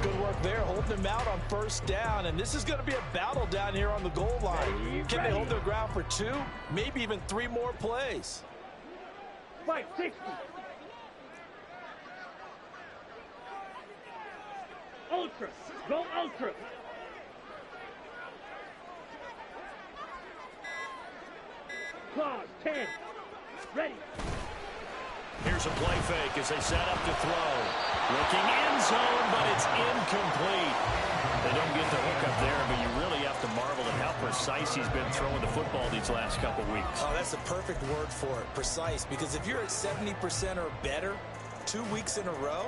Good work there, holding him out on 1st down, and this is going to be a battle down here on the goal line. Can they hold their ground for 2, maybe even 3 more plays? Fight 60. Ultra. Go ultra. Claws 10. Ready. Here's a play fake as they set up to throw. Looking end zone, but it's incomplete. They don't get the hook up there, but you really have to marvel at how precise he's been throwing the football these last couple weeks. Oh, that's the perfect word for it, precise. Because if you're at 70% or better 2 weeks in a row,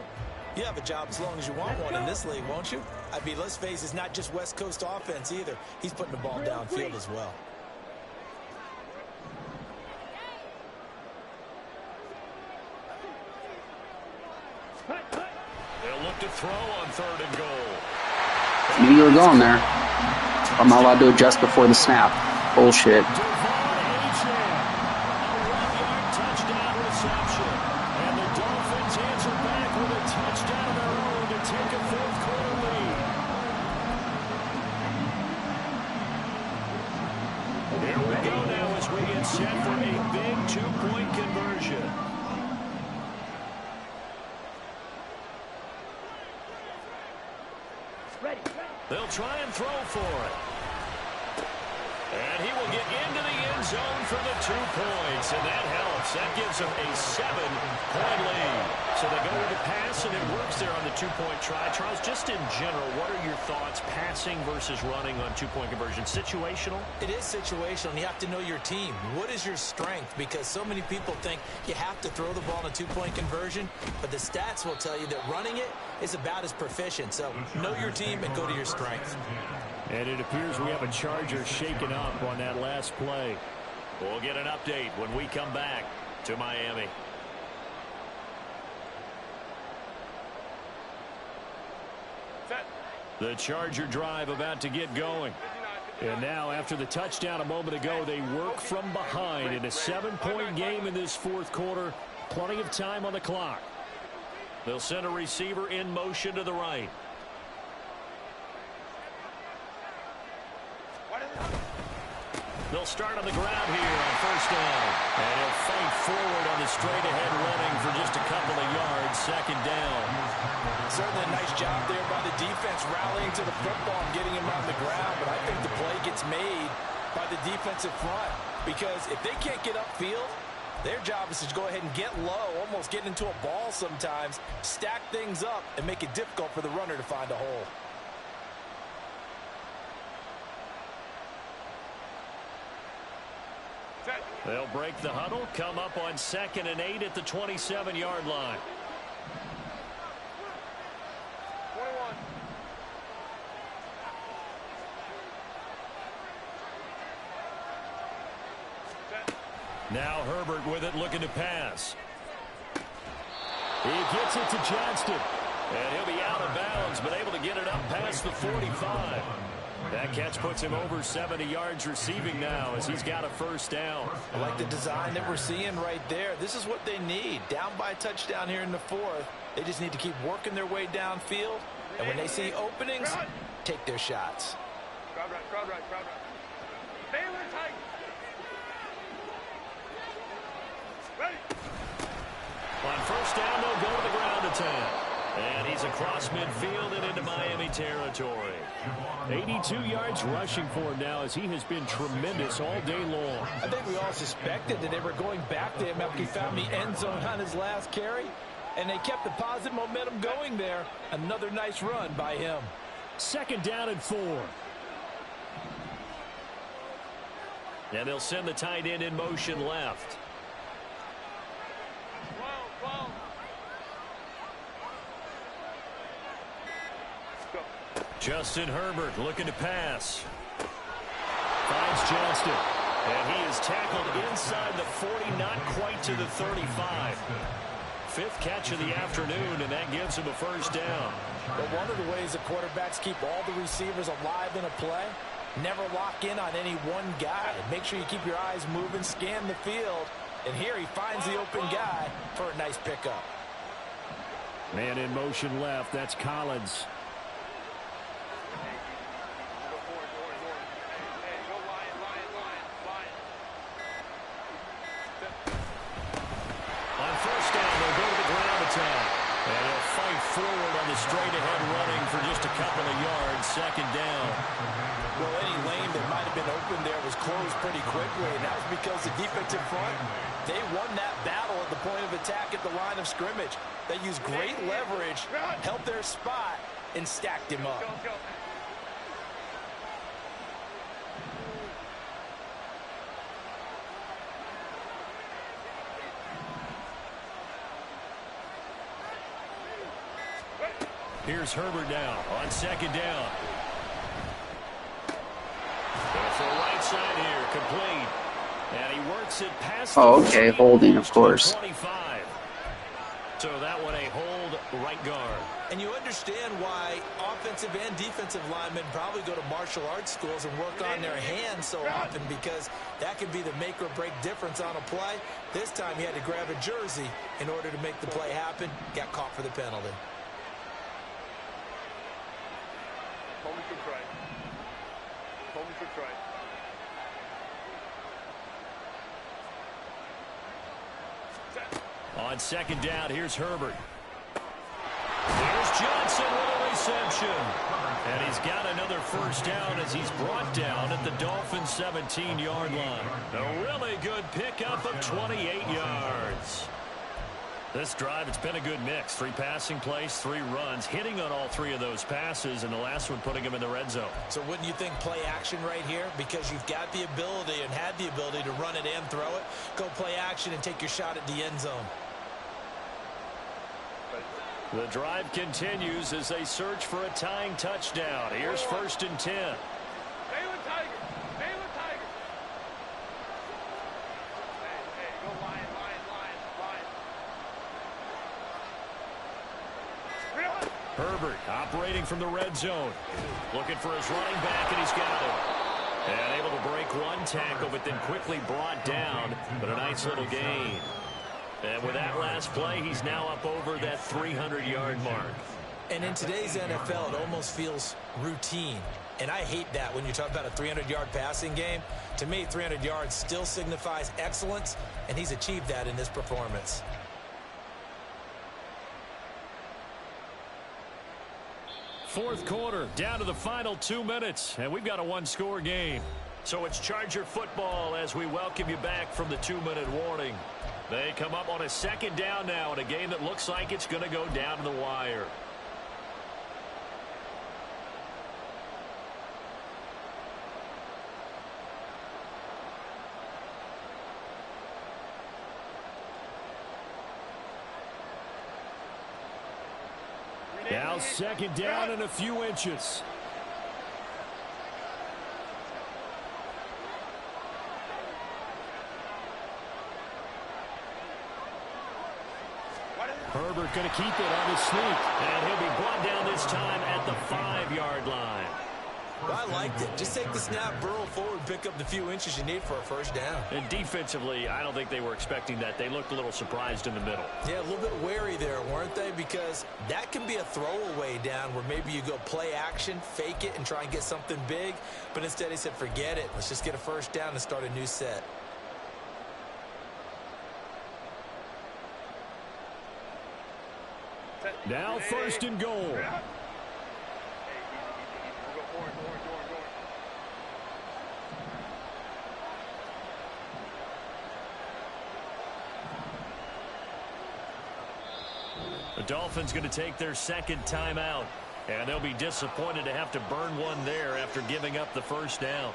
you have a job as long as you want one in this league, won't you? I mean, let's face it, it's not just West Coast offense either. He's putting the ball downfield as well. They'll look to throw on 3rd and goal. Maybe you were going there. I'm not allowed to adjust before the snap. Bullshit. Touchdown reception. And the Dolphins answer back with a touchdown of their own to take a 4th quarter lead. Here we go now as we get set for a big 2-point conversion. They'll try and throw for it. And he will get into the end zone for the 2 points. And that helps. That gives them a 7-point lead. So they go with the pass, and it works there on the 2-point try. Charles, just in general, what are your thoughts passing versus running on 2-point conversion? Situational? It is situational, and you have to know your team. What is your strength? Because so many people think you have to throw the ball in a 2-point conversion, but the stats will tell you that running it is about as proficient. So know your team and go to your strength. And it appears we have a Charger shaken up on that last play. We'll get an update when we come back to Miami. The Charger drive about to get going. And now, after the touchdown a moment ago, they work from behind in a 7-point game in this 4th quarter. Plenty of time on the clock. They'll send a receiver in motion to the right. They'll start on the ground here on 1st down. And he'll fight forward on the straight-ahead running for just a couple of yards. 2nd down. Certainly a nice job there by the defense rallying to the football and getting him on the ground. But I think the play gets made by the defensive front. Because if they can't get upfield, their job is to go ahead and get low, almost get into a ball sometimes, stack things up, and make it difficult for the runner to find a hole. They'll break the huddle, come up on 2nd and 8 at the 27-yard line. 21. Now Herbert with it, looking to pass. He gets it to Johnston. And he'll be out of bounds, but able to get it up past the 45. That catch puts him over 70 yards receiving now as he's got a 1st down. I like the design that we're seeing right there. This is what they need. Down by a touchdown here in the 4th. They just need to keep working their way downfield. And when they see openings, take their shots. Crowd right, crowd right, crowd right. Baylor tight. Ready. On 1st down, they'll go to the ground attack. And he's across midfield and into Miami territory. 82 yards rushing for him now as he has been tremendous all day long. I think we all suspected that they were going back to him after he found the end zone on his last carry. And they kept the positive momentum going there. Another nice run by him. 2nd down and 4. And they'll send the tight end in motion left. 12. Justin Herbert looking to pass. Finds Johnston. And he is tackled inside the 40, not quite to the 35. 5th catch of the afternoon, and that gives him a 1st down. But one of the ways the quarterbacks keep all the receivers alive in a play Never lock in on any one guy. Make sure you keep your eyes moving, scan the field. And here he finds the open guy for a nice pickup. Man in motion left. That's Collins. On first down, they'll go to the ground attack. And he'll fight forward on the straight-ahead running for just a couple of yards. Second down. Well, any lane that might have been open there was closed pretty quickly, and that was because the defensive front, they won that battle at the point of attack at the line of scrimmage. They used great leverage, held their spot, and stacked him up. Here's Herbert now on second down. For the right side here, complete. And he works it past. Oh, okay, holding, of course. 25. So that one a hold right guard. And you understand why offensive and defensive linemen probably go to martial arts schools and work on their hands so often, because that can be the make or break difference on a play. This time he had to grab a jersey in order to make the play happen. Got caught for the penalty. On second down, here's Herbert. Here's Johnson with a reception. And he's got another first down as he's brought down at the Dolphins' 17-yard line. A really good pickup of 28 yards. This drive, it's been a good mix. 3 passing plays, 3 runs, hitting on all 3 of those passes, and the last one putting him in the red zone. So wouldn't you think play action right here? Because you've got the ability and had the ability to run it and throw it. Go play action and take your shot at the end zone. The drive continues as they search for a tying touchdown. Here's first and 10. Baylor Tigers. Baylor Tigers. Hey, go line. Herbert operating from the red zone. Looking for his running back, and he's got it. And able to break one tackle, but then quickly brought down. But a nice little gain. And with that last play, he's now up over that 300-yard mark. And in today's NFL, it almost feels routine. And I hate that when you talk about a 300-yard passing game. To me, 300 yards still signifies excellence, and he's achieved that in this performance. Fourth quarter, down to the final 2 minutes, and we've got a one-score game. So it's Charger football as we welcome you back from the 2-minute warning. They come up on a second down now in a game that looks like it's going to go down to the wire. Now second down and a few inches. Herbert going to keep it on his sneak. And he'll be brought down this time at the 5-yard line. Well, I liked it. Just take the snap, burrow forward, pick up the few inches you need for a first down. And defensively, I don't think they were expecting that. They looked a little surprised in the middle. Yeah, a little bit wary there, weren't they? Because that can be a throwaway down where maybe you go play action, fake it, and try and get something big. But instead he said, forget it. Let's just get a first down and start a new set. Now first and goal. The Dolphins going to take their second timeout, and they'll be disappointed to have to burn one there after giving up the first down.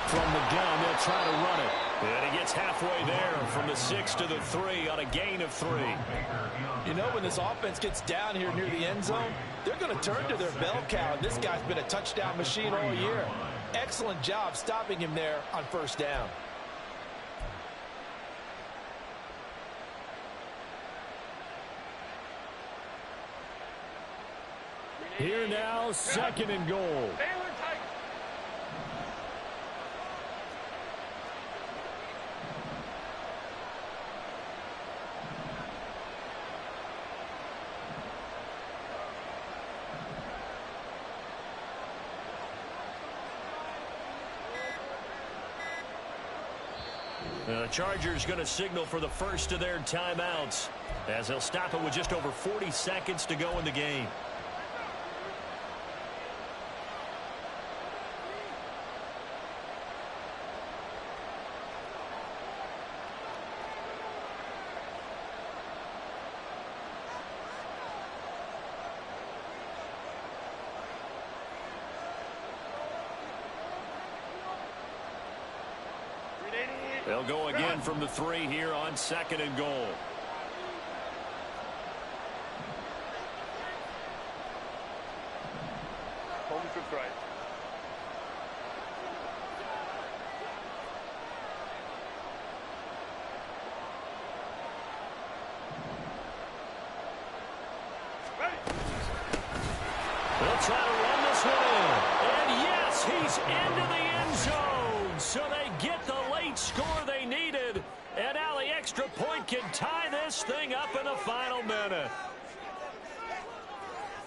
From the gun, they'll try to run it. And he gets halfway there from the 6 to the 3 on a gain of 3. You know, when this offense gets down here near the end zone, they're going to turn to their bell cow. This guy's been a touchdown machine all year. Excellent job stopping him there on first down. Here now, 2nd and goal. The Chargers going to signal for the first of their timeouts as they'll stop it with just over 40 seconds to go in the game. They'll go again from the 3 here on 2nd and goal. Home to right. They'll try to run this one in. And yes, he's into the end zone. So they get the late score they needed. And now the extra point can tie this thing up in the final minute.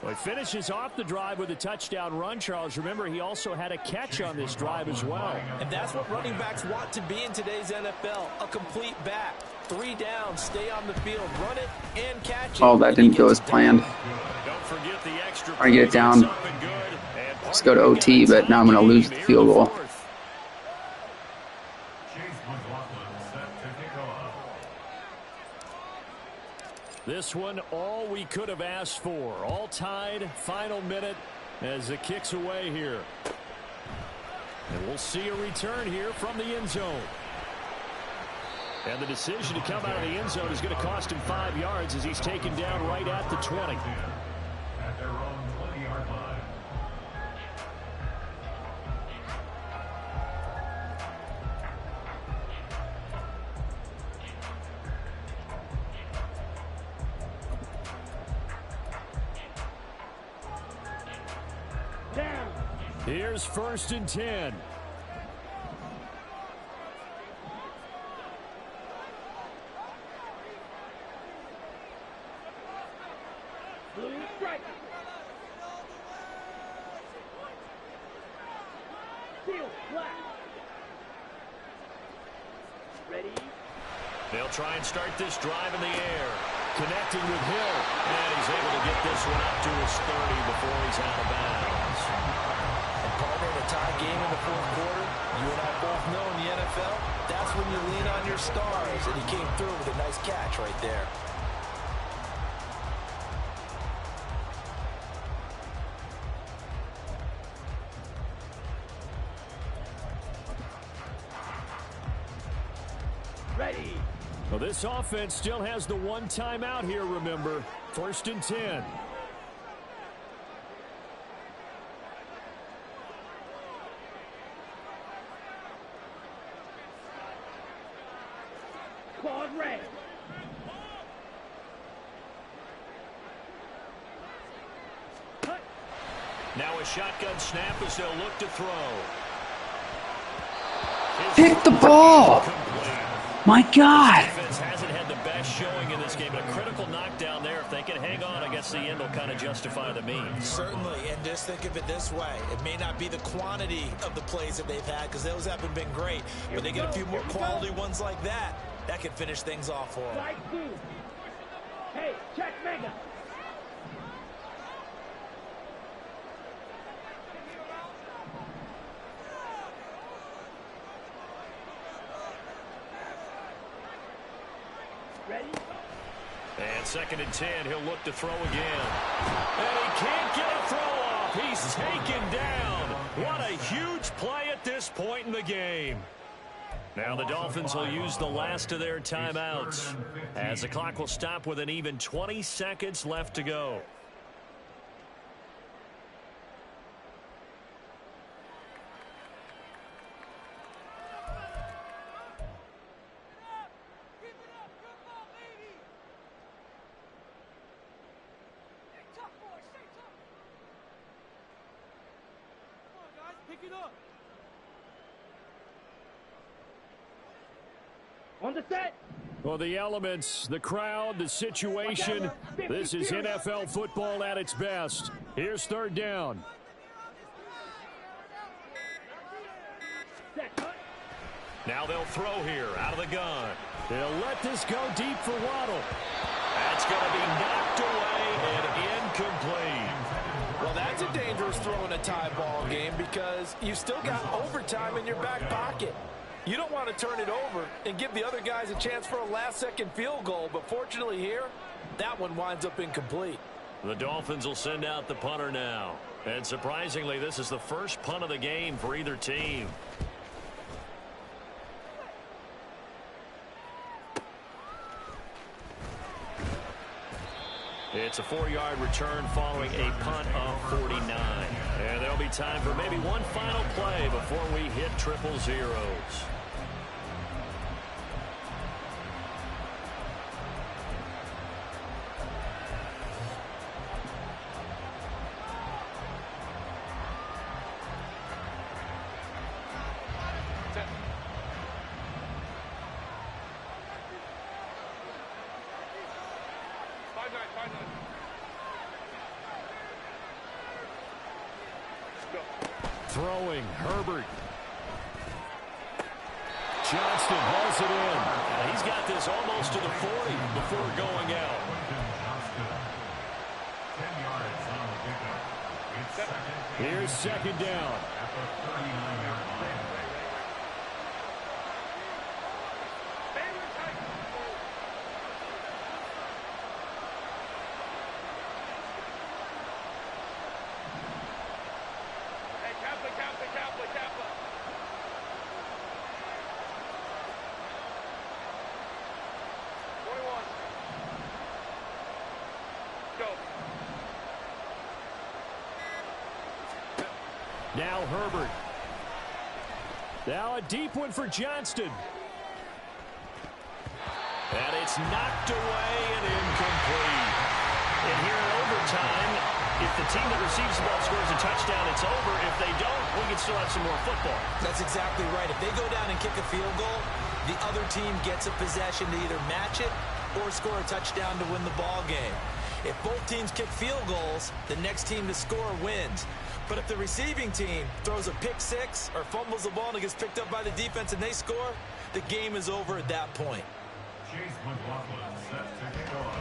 Well, he finishes off the drive with a touchdown run, Charles. Remember, he also had a catch on this drive as well. And that's what running backs want to be in today's NFL, a complete back. 3 down, stay on the field, run it, and catch it. Oh, that didn't go as planned. Don't forget the extra Trying to get it down. Just go to OT, but now I'm going to lose the field goal. This one, all we could have asked for. All tied, final minute as it kicks away here. And we'll see a return here from the end zone. And the decision to come out of the end zone is going to cost him 5 yards as he's taken down right at the 20. At their own 20-yard line. Down. Here's 1st and 10. Blue strike. Field flat. Ready. They'll try and start this drive in the air. Connecting with Hill. And he's able to get this one up to his 30 before he's out of bounds. And partner, in a tie game in the 4th quarter, you and I both know in the NFL, that's when you lean on your stars. And he came through with a nice catch right there. Ready. Well, this offense still has the 1 timeout here, remember. 1st and 10. Claude Ray. Cut. Now a shotgun snap as they'll look to throw. Pick the ball. My God. Defense hasn't had the best showing in this game, but a critical knockdown there. If they can hang on, I guess the end will kind of justify the means. Certainly, and just think of it this way. It may not be the quantity of the plays that they've had because those haven't been great, but they get a few more quality ones like that. That can finish things off for them. Light blue. Hey, check mega. Ready? And 2nd and 10, he'll look to throw again. And he can't get a throw off. He's taken down. What a huge play at this point in the game. Now the Dolphins will use the last of their timeouts as the clock will stop with an even 20 seconds left to go. On the set. Well, the elements, the crowd, the situation, this is NFL football at its best. Here's third down. Now they'll throw here out of the gun. They'll let this go deep for Waddle. That's going to be knocked away and incomplete. Well, that's a dangerous throw in a tie ball game because you still got overtime in your back pocket. You don't want to turn it over and give the other guys a chance for a last-second field goal, but fortunately here, that one winds up incomplete. The Dolphins will send out the punter now. And surprisingly, this is the first punt of the game for either team. It's a 4-yard return following a punt of 49. And there'll be time for maybe one final play before we hit triple zeros. Throwing, Herbert. Johnston hauls it in. He's got this almost to the 40 before going out. 10 yards on the pickup. It's second. Here's second down. At the 39-yard line. Now Herbert. Now a deep one for Johnston. And it's knocked away and incomplete. And here in overtime, if the team that receives the ball scores a touchdown, it's over. If they don't, we can still have some more football. That's exactly right. If they go down and kick a field goal, the other team gets a possession to either match it or score a touchdown to win the ball game. If both teams kick field goals, the next team to score wins. But if the receiving team throws a pick six or fumbles the ball and it gets picked up by the defense and they score, the game is over at that point. Chase McLaughlin set to kick off.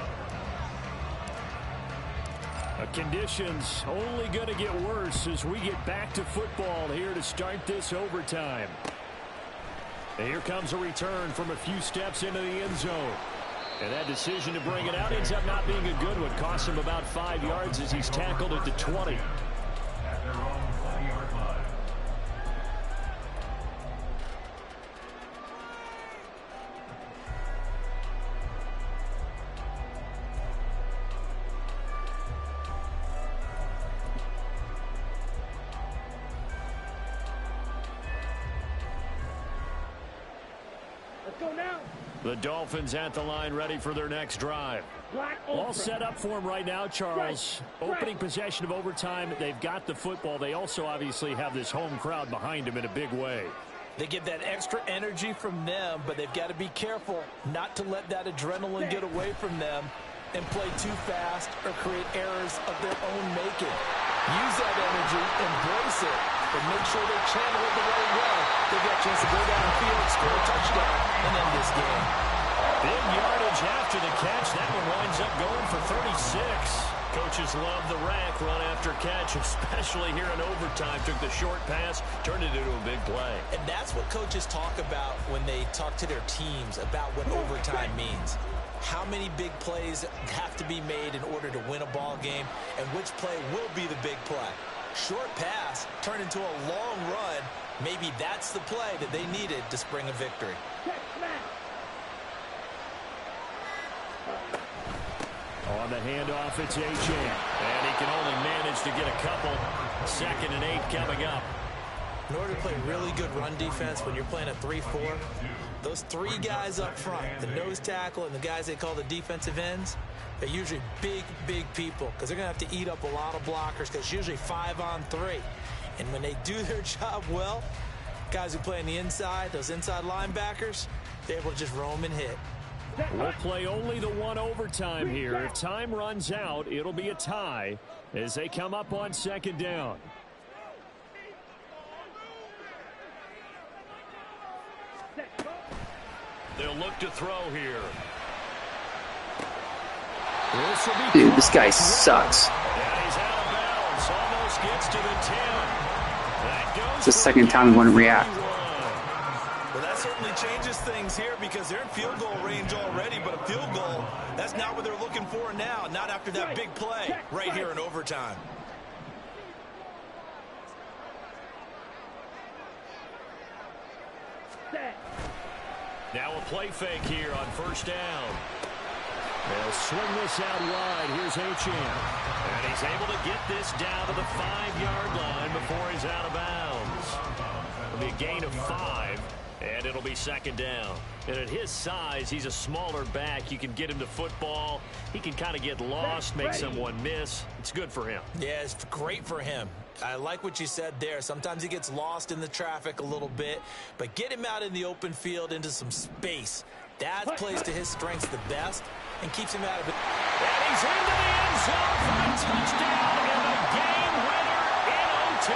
Conditions only going to get worse as we get back to football here to start this overtime. And here comes a return from a few steps into the end zone. And that decision to bring it out ends up not being a good one. Costs him about 5 yards as he's tackled at the 20. At their own 20-yard line. Let's go now. The Dolphins at the line ready for their next drive. All set up for them right now, Charles. Opening possession of overtime. They've got the football. They also obviously have this home crowd behind them in a big way. They get that extra energy from them, but they've got to be careful not to let that adrenaline get away from them and play too fast or create errors of their own making. Use that energy, embrace it, and make sure they channel it the right way. They've got a chance to go downfield, score a touchdown, and end this game. Big yardage after the catch. That one winds up going for 36. Coaches love the rack run after catch, especially here in overtime. Took the short pass, turned it into a big play. And that's what coaches talk about when they talk to their teams about what overtime means. How many big plays have to be made in order to win a ball game, and which play will be the big play. Short pass turned into a long run, Maybe that's the play that they needed to spring a victory. On the handoff, it's Achane. And he can only manage to get a couple. 2nd and 8 coming up. In order to play really good run defense when you're playing a 3-4, those 3 guys up front, the nose tackle and the guys they call the defensive ends, they're usually big, big people because they're going to have to eat up a lot of blockers because it's usually 5-on-3. And when they do their job well, guys who play on the inside, those inside linebackers, they're able to just roam and hit. We'll play only the 1 overtime here. If time runs out, it'll be a tie as they come up on 2nd down. They'll look to throw here. Dude, this guy sucks. And he's out of bounds. Almost gets to the 10. That goes It's the second time he wouldn't react. Well, that certainly changes things here because they're in field goal range already, but a field goal, that's not what they're looking for now, not after that big play right here in overtime. Now a play fake here on 1st down. They'll swing this out wide. Here's Achane. And he's able to get this down to the 5-yard line before he's out of bounds. It'll be a gain of 5, and it'll be 2nd down. And at his size, he's a smaller back. You can get him to football. He can kind of get lost, make someone miss. It's good for him. Yeah, it's great for him. I like what you said there. Sometimes he gets lost in the traffic a little bit, but get him out in the open field into some space. That plays to his strengths the best and keeps him out of it. And he's into the end zone for a touchdown and a game winner in OT.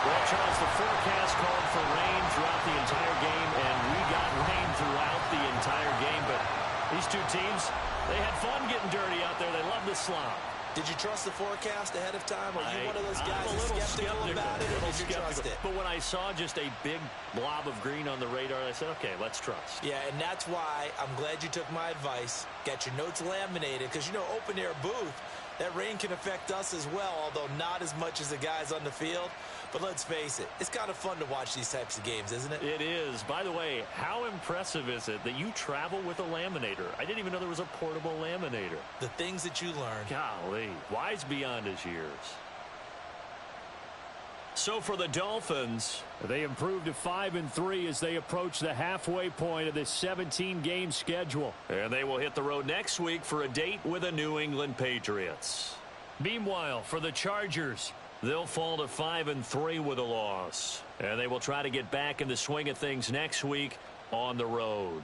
Well, Charles, the forecast called for rain throughout the entire game, and we got rain throughout the entire game. But these two teams, they had fun getting dirty out there. They love the slop. Did you trust the forecast ahead of time? Or are you one of those guys that's skeptical about it, or did you trust it? But when I saw just a big blob of green on the radar, I said, okay, let's trust. Yeah, and that's why I'm glad you took my advice. Got your notes laminated, because, you know, open-air booth, that rain can affect us as well, although not as much as the guys on the field. But let's face it, it's kind of fun to watch these types of games, isn't it? It is. By the way, how impressive is it that you travel with a laminator? I didn't even know there was a portable laminator. The things that you learn. Golly, wise beyond his years. So for the Dolphins, they improved to 5-3 as they approach the halfway point of this 17-game schedule. And they will hit the road next week for a date with the New England Patriots. Meanwhile, for the Chargers, they'll fall to 5-3 with a loss. And they will try to get back in the swing of things next week on the road.